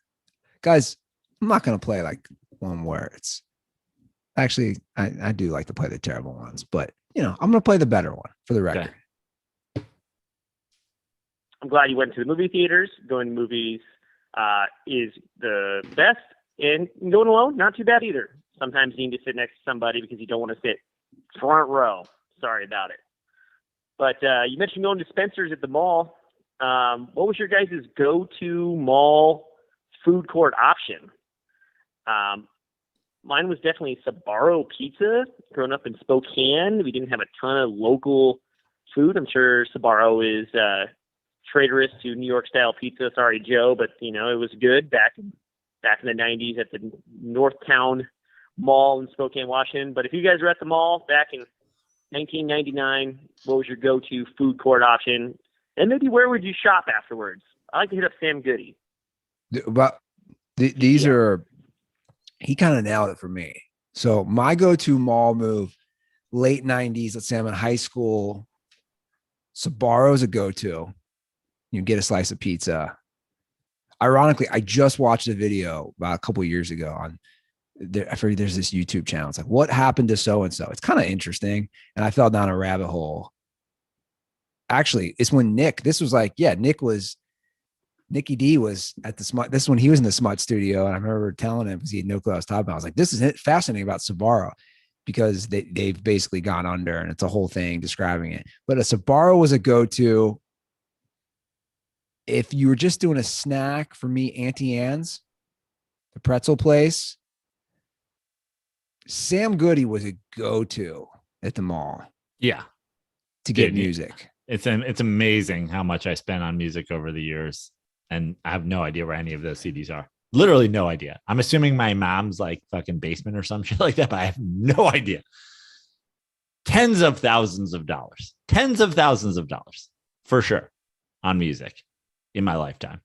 guys. I'm not gonna play like one where it's actually I do like to play the terrible ones, but I'm gonna play the better one for the record. Okay. I'm glad you went to the movie theaters. Going to movies is the best, and going alone, not too bad either. Sometimes you need to sit next to somebody because you don't want to sit front row. Sorry about it. But you mentioned going to Spencer's at the mall. What was your guys' go-to mall food court option? Mine was definitely Sbarro Pizza. Growing up in Spokane, we didn't have a ton of local food. I'm sure Sbarro is traitorous to New York-style pizza. Sorry, Joe, but it was good back in the 90s at the Northtown Mall in Spokane, Washington. But if you guys were at the mall back in 1999, what was your go-to food court option? And maybe where would you shop afterwards? I like to hit up Sam Goody. But these are, he kind of nailed it for me. So my go-to mall move, late 90s, let's say I'm in high school, Sbarro's a go-to. You get a slice of pizza. Ironically, I just watched a video about a couple of years ago on I forget, there's this YouTube channel. It's like, what happened to so-and-so? It's kind of interesting. And I fell down a rabbit hole. Actually, it's when Nicky D was at the Smut. This is when he was in the Smut studio. And I remember telling him, because he had no clue what I was talking about. I was like, this is fascinating about Sbarro, because they've basically gone under, and it's a whole thing describing it. But a Sbarro was a go-to. If you were just doing a snack, for me, Auntie Anne's, the pretzel place, Sam Goody was a go-to at the mall. Yeah. To get music. It's amazing how much I spent on music over the years. And I have no idea where any of those CDs are. Literally no idea. I'm assuming my mom's like fucking basement or some shit like that, but I have no idea. Tens of thousands of dollars for sure on music in my lifetime.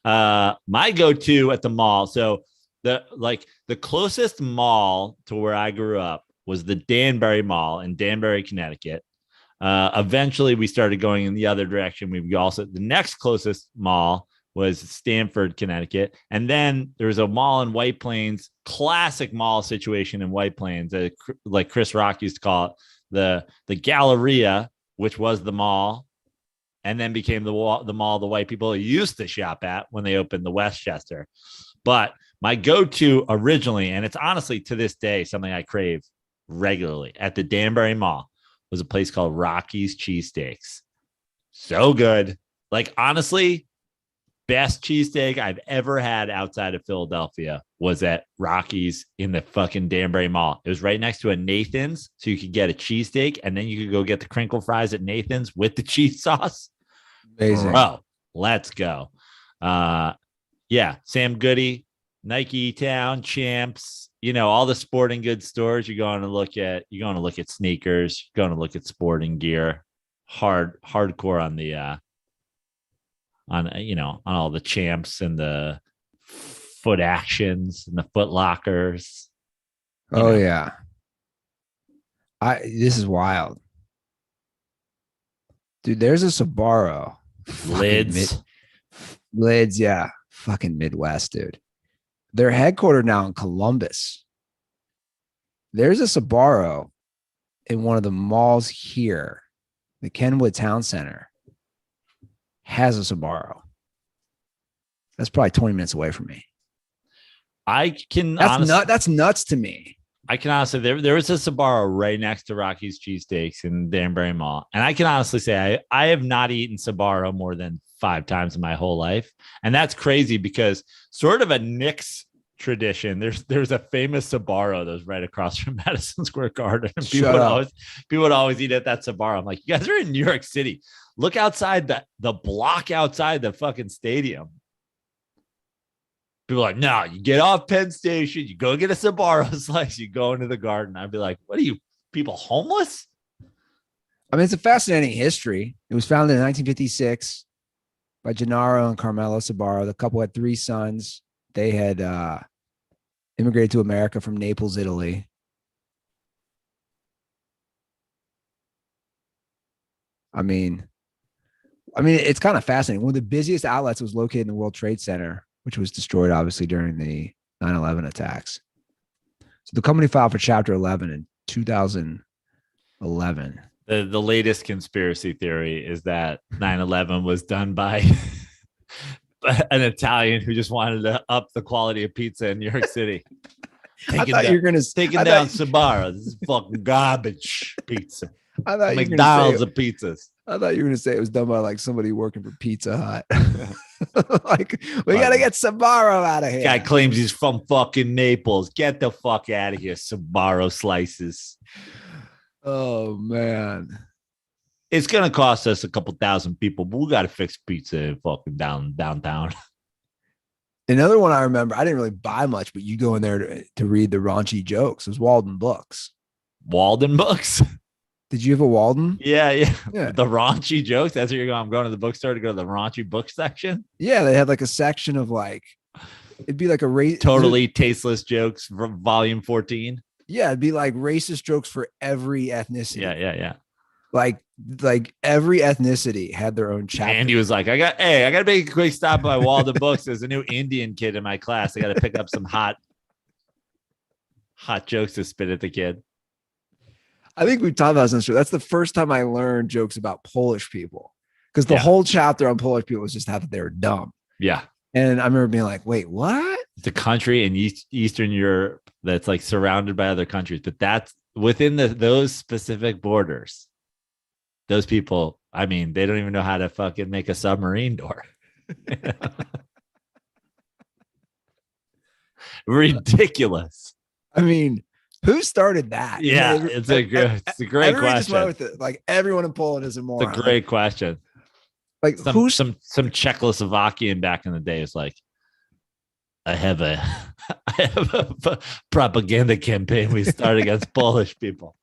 My go-to at the mall. So the closest mall to where I grew up was the Danbury Mall in Danbury, Connecticut. Eventually we started going in the other direction. The next closest mall was Stamford, Connecticut. And then there was a mall in White Plains, classic mall situation in White Plains, like Chris Rock used to call it, the Galleria, which was the mall, and then became the mall the white people used to shop at when they opened the Westchester. But my go-to originally, and it's honestly to this day something I crave regularly at the Danbury Mall, was a place called Rocky's Cheesesteaks. So good. Like, honestly, best cheesesteak I've ever had outside of Philadelphia was at Rocky's in the fucking Danbury Mall. It was right next to a Nathan's, so you could get a cheesesteak, and then you could go get the crinkle fries at Nathan's with the cheese sauce. Amazing. Bro, let's go. Yeah, Sam Goody, Nike Town, Champs, all the sporting goods stores. You're going to look at sneakers, you're going to look at sporting gear, hardcore on the on all the Champs and the Foot Actions and the Foot Lockers. Yeah. This is wild. Dude, there's a Sbarro. Lids, yeah. Fucking Midwest, dude. They're headquartered now in Columbus. There's a Sbarro in one of the malls here, the Kenwood Town Center, has a Sbarro. That's probably 20 minutes away from me. That's nuts to me. I can honestly, there was a Sbarro right next to Rocky's Cheesesteaks in Danbury Mall. And I can honestly say I have not eaten Sbarro more than 5 times in my whole life. And that's crazy because sort of a Knicks tradition. There's a famous Sbarro that was right across from Madison Square Garden. And people would always eat at that Sbarro. I'm like, you guys are in New York City. Look outside the block outside the fucking stadium. People are like, no, you get off Penn Station, you go get a Sbarro slice, you go into the Garden. I'd be like, what are you people, homeless? I mean, it's a fascinating history. It was founded in 1956 by Gennaro and Carmelo Sabaro. The couple had 3 sons. They had immigrated to America from Naples, Italy. I mean, it's kind of fascinating. One of the busiest outlets was located in the World Trade Center, which was destroyed, obviously, during the 9/11 attacks. So the company filed for Chapter 11 in 2011. The latest conspiracy theory is that 9/11 was done by an Italian who just wanted to up the quality of pizza in New York City. I thought you were going to taking down Sbarro. This is fucking garbage pizza. I thought McDonald's of pizzas. I thought you were going to say it was done by like somebody working for Pizza Hut. Like, we got to get Sbarro out of here. Guy claims he's from fucking Naples. Get the fuck out of here, Sbarro slices. Oh, man. It's going to cost us a couple thousand people, but we got to fix pizza in fucking downtown. Another one I remember, I didn't really buy much, but you go in there to read the raunchy jokes. It was Walden Books. Walden Books? Did you have a Walden? Yeah. The raunchy jokes. That's where you're going. I'm going to the bookstore to go to the raunchy book section. Yeah, they had like a section of like, it'd be like a totally tasteless jokes from volume 14. Yeah, it'd be like racist jokes for every ethnicity. Yeah. Like every ethnicity had their own chapter. And he was like, I got to make a quick stop by Walden Books. There's a new Indian kid in my class. I got to pick up some hot jokes to spit at the kid. I think we've talked about this. That's the first time I learned jokes about Polish people, because the whole chapter on Polish people was just how that they were dumb. Yeah. And I remember being like, wait, what? It's a country in Eastern Europe that's like surrounded by other countries, but that's within those specific borders. Those people, I mean, they don't even know how to fucking make a submarine door. Ridiculous. I mean, who started that? Yeah, it's a great question. Just went with it. Like, everyone in Poland is a moron. It's a great question. Like, some Czechoslovakian back in the day is like, I have a propaganda campaign we start against Polish people.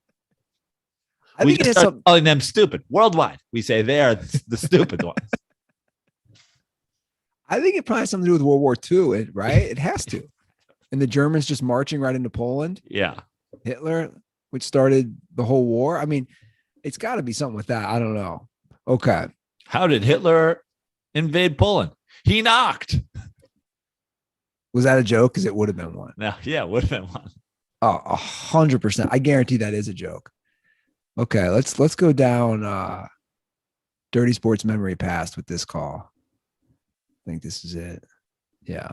I think it's calling them stupid worldwide. We say they are the stupid ones. I think it probably has something to do with World War II, right? It has to. And the Germans just marching right into Poland. Yeah. Hitler, which started the whole war. I mean, it's got to be something with that. I don't know. Okay. How did Hitler invade Poland? He knocked. Was that a joke? Because it would have been one. No, yeah, it would have been one. Oh, 100%. I guarantee that is a joke. Okay, let's go down Dirty Sports Memory Past with this call. I think this is it. Yeah.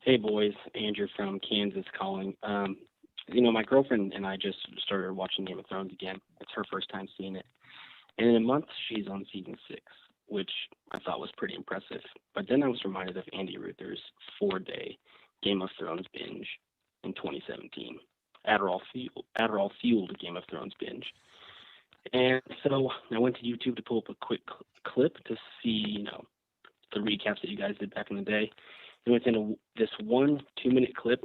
Hey boys, Andrew from Kansas calling. My girlfriend and I just started watching Game of Thrones again. It's her first time seeing it. And in a month, she's on season 6, which I thought was pretty impressive. But then I was reminded of Andy Ruther's 4-day Game of Thrones binge in 2017. Adderall fueled Game of Thrones binge. And so I went to YouTube to pull up a quick clip to see, the recaps that you guys did back in the day. And within this 1 2-minute clip,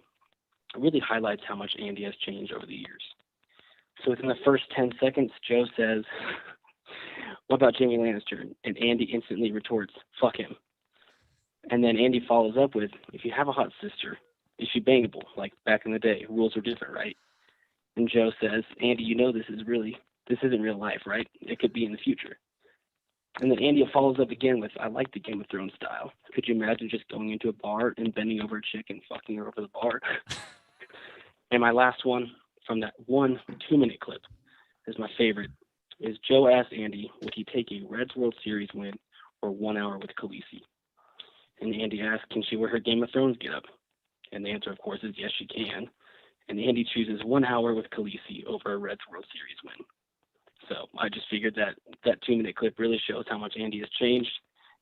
it really highlights how much Andy has changed over the years. So within the first 10 seconds, Joe says, "What about Jamie Lannister?" And Andy instantly retorts, "Fuck him." And then Andy follows up with, "If you have a hot sister, is she bangable? Like back in the day, rules are different, right?" And Joe says, "Andy, this isn't real life, right? It could be in the future." And then Andy follows up again with, "I like the Game of Thrones style. Could you imagine just going into a bar and bending over a chick and fucking her over the bar?" And my last one from that 1 2-minute clip is my favorite. Is Joe asked Andy, would he take a Reds World Series win or 1 hour with Khaleesi? And Andy asked, can she wear her Game of Thrones get up? And the answer, of course, is yes, she can. And Andy chooses 1 hour with Khaleesi over a Reds World Series win. So I just figured that 2-minute clip really shows how much Andy has changed.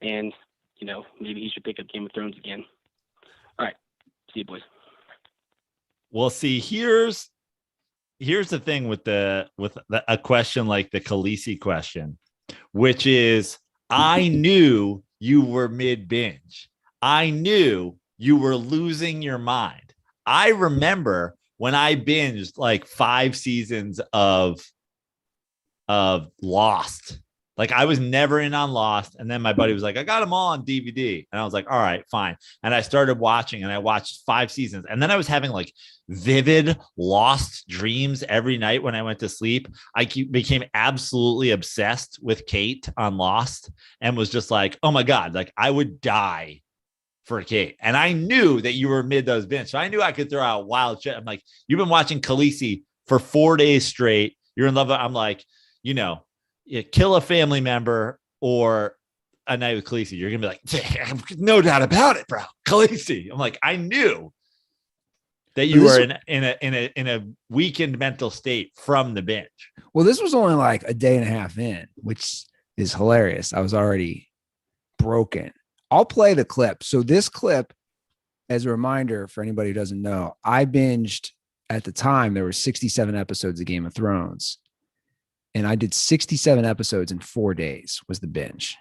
And, maybe he should pick up Game of Thrones again. All right. See you, boys. Well, see, here's the thing with a question like the Khaleesi question, which is, I knew you were mid binge. I knew you were losing your mind. I remember when I binged like 5 seasons of Lost. Like I was never in on Lost. And then my buddy was like, I got them all on DVD. And I was like, all right, fine. And I started watching and I watched 5 seasons. And then I was having like vivid Lost dreams every night when I went to sleep. I became absolutely obsessed with Kate on Lost and was just like, oh my God, like I would die for Kate. And I knew that you were mid those binge. So I knew I could throw out wild shit. I'm like, you've been watching Khaleesi for 4 days straight. You're in love with, I'm like, you know, you kill a family member or a night with Khaleesi. You're going to be like, no doubt about it, bro. Khaleesi. I'm like, I knew that you were in a weakened mental state from the binge. Well, this was only like a day and a half in, which is hilarious. I was already broken. I'll play the clip. So this clip, as a reminder for anybody who doesn't know, I binged at the time, there were 67 episodes of Game of Thrones. And I did 67 episodes in 4 days was the binge.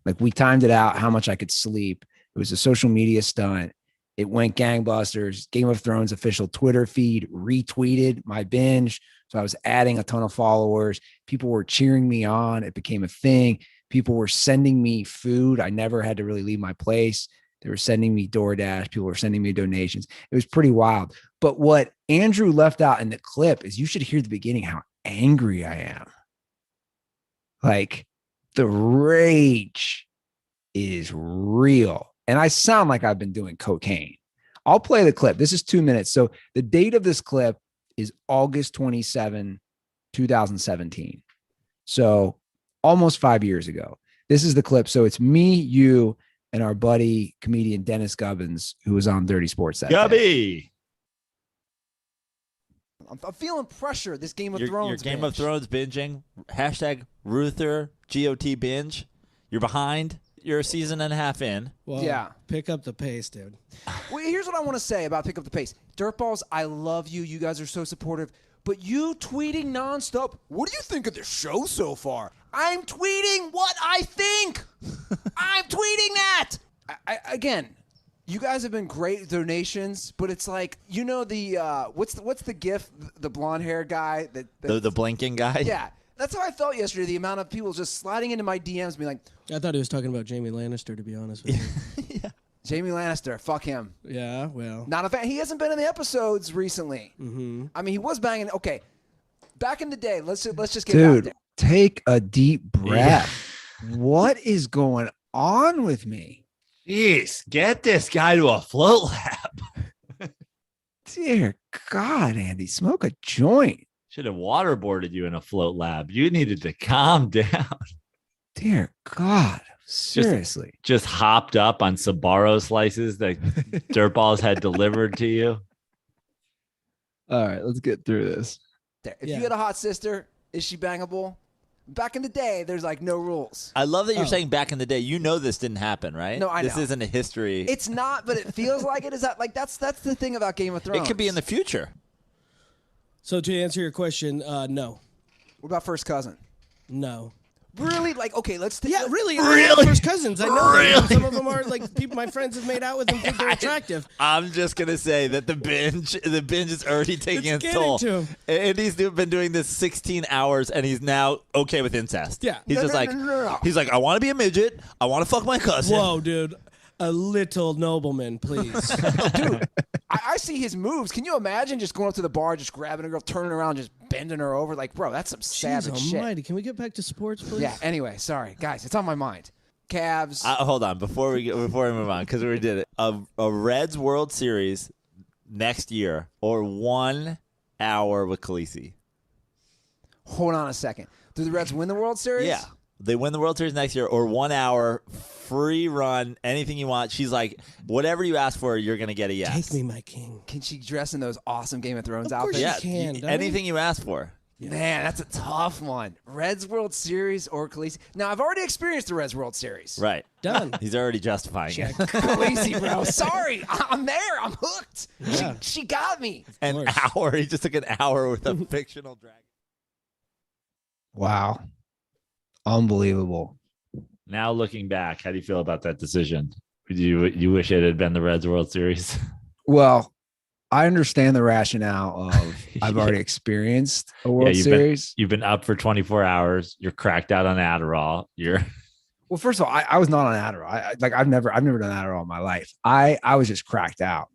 Like we timed it out, how much I could sleep. It was a social media stunt. It went gangbusters. Game of Thrones official Twitter feed retweeted my binge. So I was adding a ton of followers. People were cheering me on. It became a thing. People were sending me food. I never had to really leave my place. They were sending me DoorDash. People were sending me donations. It was pretty wild. But what Andrew left out in the clip is you should hear the beginning, how angry I am. Like the rage is real. And I sound like I've been doing cocaine. I'll play the clip. This is 2 minutes. So the date of this clip is August 27, 2017. So almost 5 years ago. This is the clip. So it's me, you, and our buddy comedian Dennis Gubbins, who was on Dirty Sports that day. I'm feeling pressure. This Game of Thrones. Your Game of Thrones binging. Hashtag Ruther GOT binge. You're behind. You're a season and a half in. Well, yeah. Pick up the pace, dude. Well, here's what I want to say about pick up the pace. Dirtballs, I love you. You guys are so supportive. But you tweeting nonstop, what do you think of the show so far? I'm tweeting what I think. I'm tweeting that. Again, you guys have been great donations, but it's like, you know, the what's the gif, the blonde hair guy the blinking guy. Yeah, that's how I felt yesterday. The amount of people just sliding into my DMs, being like, I thought he was talking about Jamie Lannister, to be honest with you. Yeah. Jamie Lannister, fuck him. Yeah, well, not a fan. He hasn't been in the episodes recently. Mm-hmm. I mean, he was banging. Okay, back in the day, let's just get out there. Take a deep breath. Yeah. What is going on with me? Jeez, get this guy to a float lab. Dear God, Andy, smoke a joint. Should have waterboarded you in a float lab. You needed to calm down. Dear God, seriously. Just hopped up on Sbarro slices that Dirtballs had delivered to you. All right, let's get through this. If you had a hot sister, is she bangable? Back in the day, there's like no rules. I love that you're saying back in the day. You know this didn't happen, right? No, I know. This isn't a history. It's not, but it feels like it. Is that like that's the thing about Game of Thrones? It could be in the future. So to answer your question, no. What about first cousin? No. Really? Like, okay, let's take really first cousins. I know really? Some of them are like people my friends have made out with them think they're attractive. I'm just gonna say that the binge is already taking its toll. And he's been doing this 16 hours and he's now okay with incest. Yeah. He's he's like, I want to be a midget, I want to fuck my cousin. Whoa, dude. A little nobleman, please. Dude, I see his moves. Can you imagine just going up to the bar, just grabbing a girl, turning around, just bending her over? Like, bro, that's some savage shit. Almighty. Can we get back to sports, please? Yeah, anyway, sorry. Guys, it's on my mind. Cavs. Hold on, before we move on, because we did it. A Reds World Series next year or 1 hour with Khaleesi. Hold on a second. Do the Reds win the World Series? Yeah. They win the World Series next year or 1 hour, free run, anything you want. She's like, whatever you ask for, you're going to get a yes. Take me, my king. Can she dress in those awesome Game of Thrones outfits? outfits? She can. Anything you ask for. Yeah. Man, that's a tough one. Reds World Series or Khaleesi. Now, I've already experienced the Reds World Series. Right. Done. He's already justifying it. Khaleesi, bro. Sorry. I'm there. I'm hooked. Yeah. She got me. An hour. He just took an hour with a fictional dragon. Wow. Unbelievable. Now looking back, how do you feel about that decision? You wish it had been the Reds World Series? Well, I understand the rationale of I've already experienced a World Series. You've been up for 24 hours. You're cracked out on Adderall. Well, first of all, I was not on Adderall. I've never done Adderall in my life. I was just cracked out.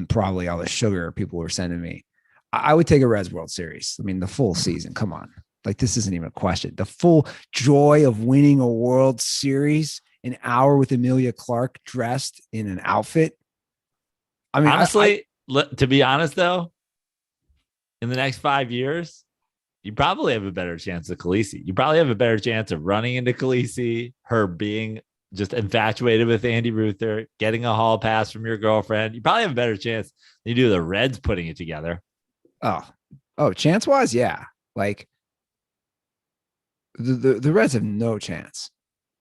Probably all the sugar people were sending me. I would take a Reds World Series. I mean, the full season. Come on. Like, this isn't even a question. The full joy of winning a World Series, an hour with Emilia Clarke dressed in an outfit. I mean, honestly, to be honest, though, in the next 5 years, you probably have a better chance of Khaleesi. You probably have a better chance of running into Khaleesi, her being just infatuated with Andy Ruther, getting a hall pass from your girlfriend. You probably have a better chance than you do the Reds putting it together. Oh, chance wise, yeah. Like the Reds have no chance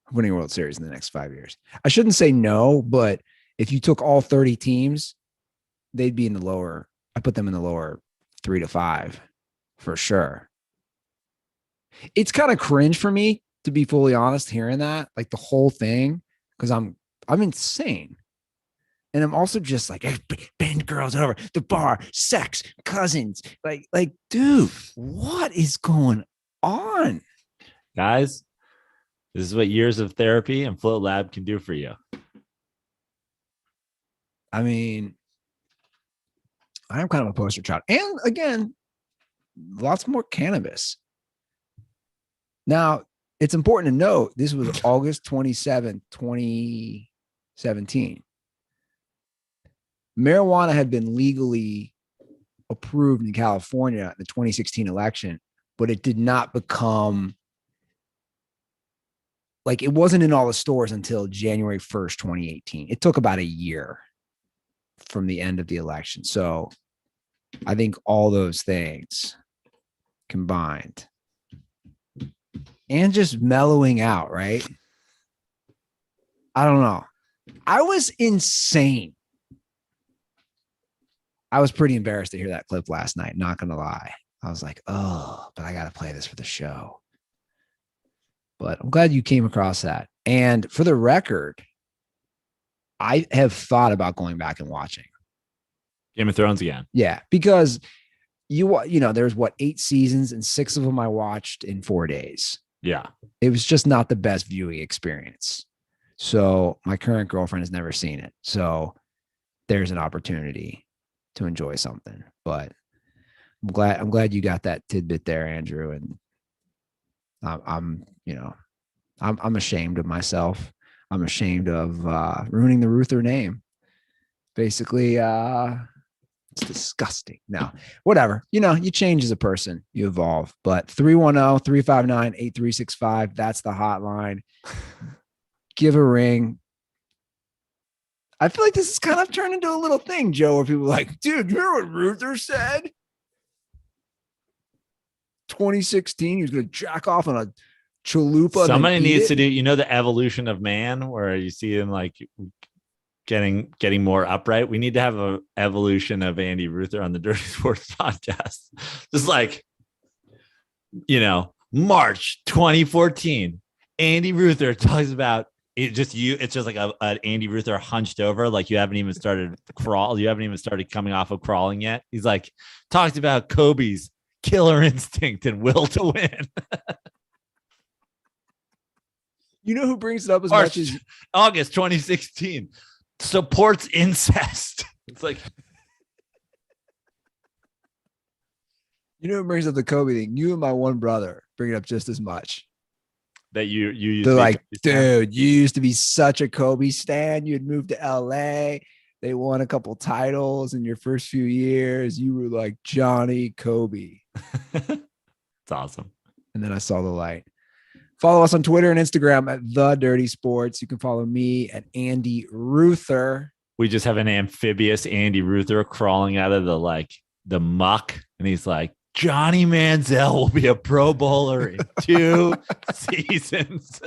of winning a World Series in the next 5 years. I shouldn't say no, but if you took all 30 teams, they'd be in the lower. I put them in the lower 3 to 5 for sure. It's kind of cringe for me, to be fully honest, hearing that, like the whole thing, because I'm insane. And I'm also just like, hey, bend girls over the bar, sex, cousins. Like, dude, what is going on? Guys, this is what years of therapy and Float Lab can do for you. I mean, I'm kind of a poster child. And again, lots more cannabis. Now, it's important to note this was August 27th, 2017. Marijuana had been legally approved in California in the 2016 election, but it did not become, like, it wasn't in all the stores until January 1st, 2018. It took about a year from the end of the election. So I think all those things combined and just mellowing out, right? I don't know. I was insane. I was pretty embarrassed to hear that clip last night, not going to lie. I was like, oh, but I got to play this for the show. But I'm glad you came across that. And for the record, I have thought about going back and watching Game of Thrones again. Yeah, because you know, there's 8 seasons and 6 of them I watched in 4 days. Yeah. It was just not the best viewing experience. So my current girlfriend has never seen it. So there's an opportunity to enjoy something. But I'm glad you got that tidbit there, Andrew. And I'm ashamed of myself. I'm ashamed of ruining the Ruther name. Basically, it's disgusting. Now, whatever. You know, you change as a person, you evolve. But 310-359-8365, that's the hotline. Give a ring. I feel like this has kind of turned into a little thing, Joe, where people are like, dude, you remember what Ruther said? 2016, he was going to jack off on a chalupa. Somebody needs to do, you know, the evolution of man, where you see him like getting more upright. We need to have an evolution of Andy Ruther on the Dirty Sports podcast. Just like, you know, March 2014, Andy Ruther talks about it. Just you. It's just like an Andy Ruther hunched over, like you haven't even started crawl. You haven't even started coming off of crawling yet. He's like talked about Kobe's killer instinct and will to win. You know who brings it up as much as August 2016 supports incest. It's like, you know who brings up the Kobe thing? You and my one brother bring it up just as much. That you used They're to like, dude, you used to be such a Kobe stan. You had moved to LA. They won a couple titles in your first few years. You were like Johnny Kobe. It's awesome. And then I saw the light. Follow us on Twitter and Instagram at The Dirty Sports. You can follow me at Andy Ruther. We just have an amphibious Andy Ruther crawling out of the muck. And he's like, Johnny Manziel will be a Pro Bowler in 2 seasons.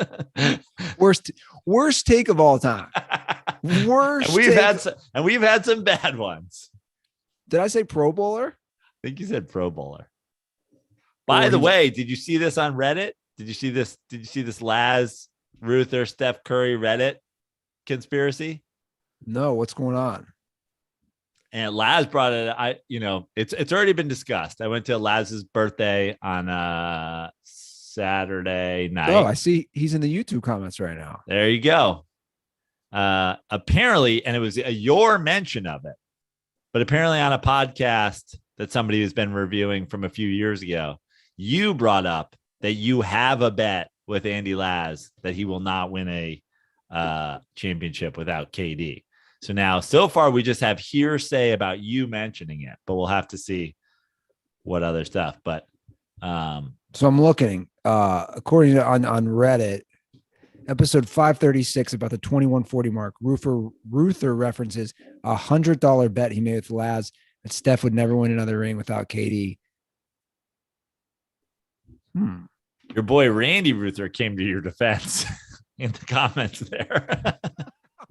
Worst take of all time. Worst. And we've had some bad ones. Did I say Pro Bowler? I think you said Pro Bowler. By the way, did you see this on Reddit? Did you see this? Did you see this Laz Ruther Steph Curry Reddit conspiracy? No, what's going on? And Laz brought it. It's already been discussed. I went to Laz's birthday on Saturday night. Oh, I see. He's in the YouTube comments right now. There you go. Apparently, and it was your mention of it, but apparently on a podcast that somebody has been reviewing from a few years ago, you brought up that you have a bet with Andy Laz that he will not win a championship without KD. So now, so far, we just have hearsay about you mentioning it, but we'll have to see what other stuff. But so I'm looking, according to on Reddit, episode 536 about the 2140 mark. Ruther references $100 bet he made with Laz that Steph would never win another ring without KD. Your boy Randy Ruther came to your defense in the comments there.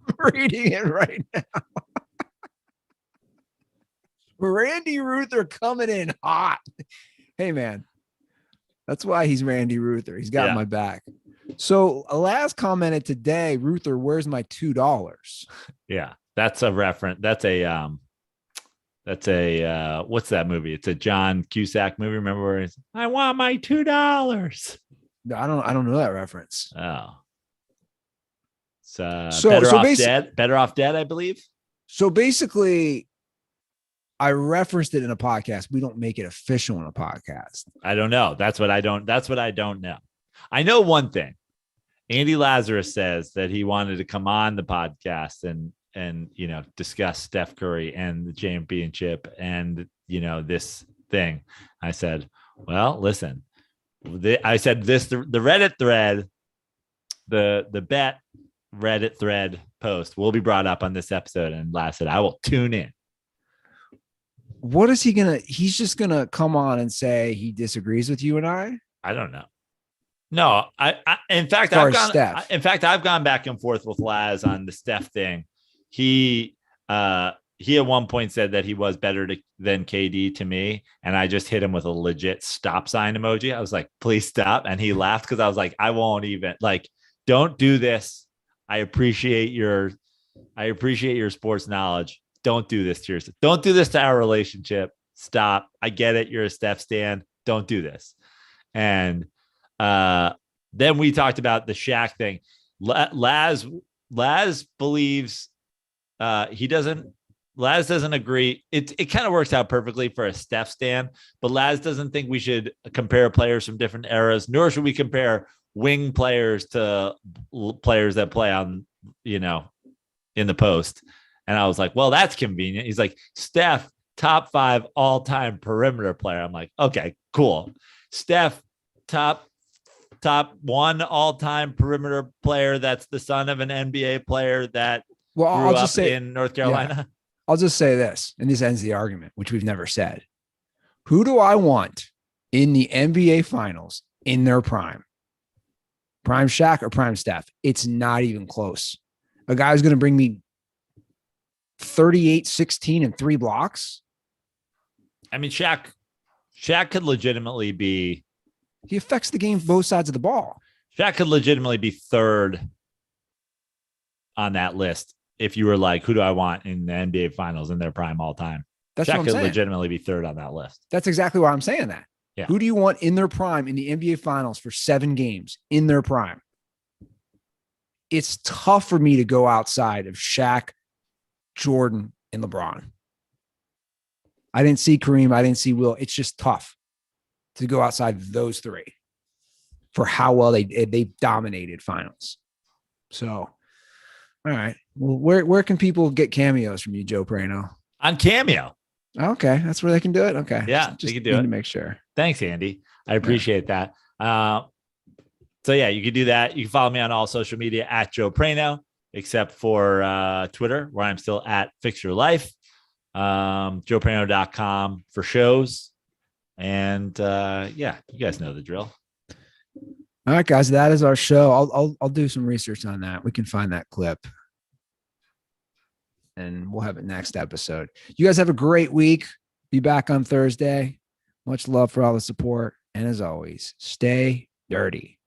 I'm reading it right now. Randy Ruther coming in hot. Hey, man. That's why he's Randy Ruther. He's got my back. So Laz commented today, Ruther, where's my $2? Yeah, that's a reference. That's a what's that movie? It's a John Cusack movie. Remember where it's, I want my $2. No, I don't know that reference. Oh. So better off dead, I believe. So basically, I referenced it in a podcast. We don't make it official in a podcast. I don't know. That's what I don't know. I know one thing. Andy Lazarus says that he wanted to come on the podcast and discuss Steph Curry and the championship and this thing. I said, well, listen. I said this, the Reddit thread, the bet Reddit thread post will be brought up on this episode. And Laz said, I will tune in. What is he he's just gonna come on and say he disagrees with you and I don't know. No, in fact, I've gone back and forth with Laz on the Steph thing. He at one point said that he was better than KD to me. And I just hit him with a legit stop sign emoji. I was like, please stop. And he laughed because I was like, I won't even don't do this. I appreciate your sports knowledge. Don't do this to yourself. Don't do this to our relationship. Stop. I get it. You're a Steph stan. Don't do this. And then we talked about the Shaq thing. Laz believes Laz doesn't agree. It kind of works out perfectly for a Steph stan, but Laz doesn't think we should compare players from different eras, nor should we compare wing players to players that play on, in the post. And I was like, well, that's convenient. He's like, Steph, top 5 all-time perimeter player. I'm like, okay, cool. Steph, top 1 all-time perimeter player that's the son of an NBA player that grew up in North Carolina. Yeah, I'll just say this, and this ends the argument, which we've never said. Who do I want in the NBA Finals in their prime? Prime Shaq or prime Steph? It's not even close. A guy who's going to bring me 38, 16, and 3 blocks. I mean, Shaq could legitimately be. He affects the game both sides of the ball. Shaq could legitimately be 3rd on that list if you were like, who do I want in the NBA Finals in their prime all time? Shaq could legitimately be 3rd on that list. That's exactly why I'm saying that. Yeah. Who do you want in their prime in the NBA Finals for 7 games in their prime? It's tough for me to go outside of Shaq, Jordan, and LeBron. I didn't see Kareem. I didn't see Will. It's just tough to go outside those 3 for how well they dominated finals. So, all right. Well, where can people get cameos from you, Joe Prano? On Cameo. Okay, that's where they can do it. Okay, yeah, just they can do it to make sure. Thanks, Andy. I appreciate that. So yeah, you can do that. You can follow me on all social media at Joe Prano, except for Twitter, where I'm still at Fix Your Life. JoePrano.com for shows. And yeah, you guys know the drill. All right, guys, that is our show. I'll do some research on that. We can find that clip, and we'll have it next episode. You guys have a great week. Be back on Thursday. Much love for all the support, and as always, stay dirty.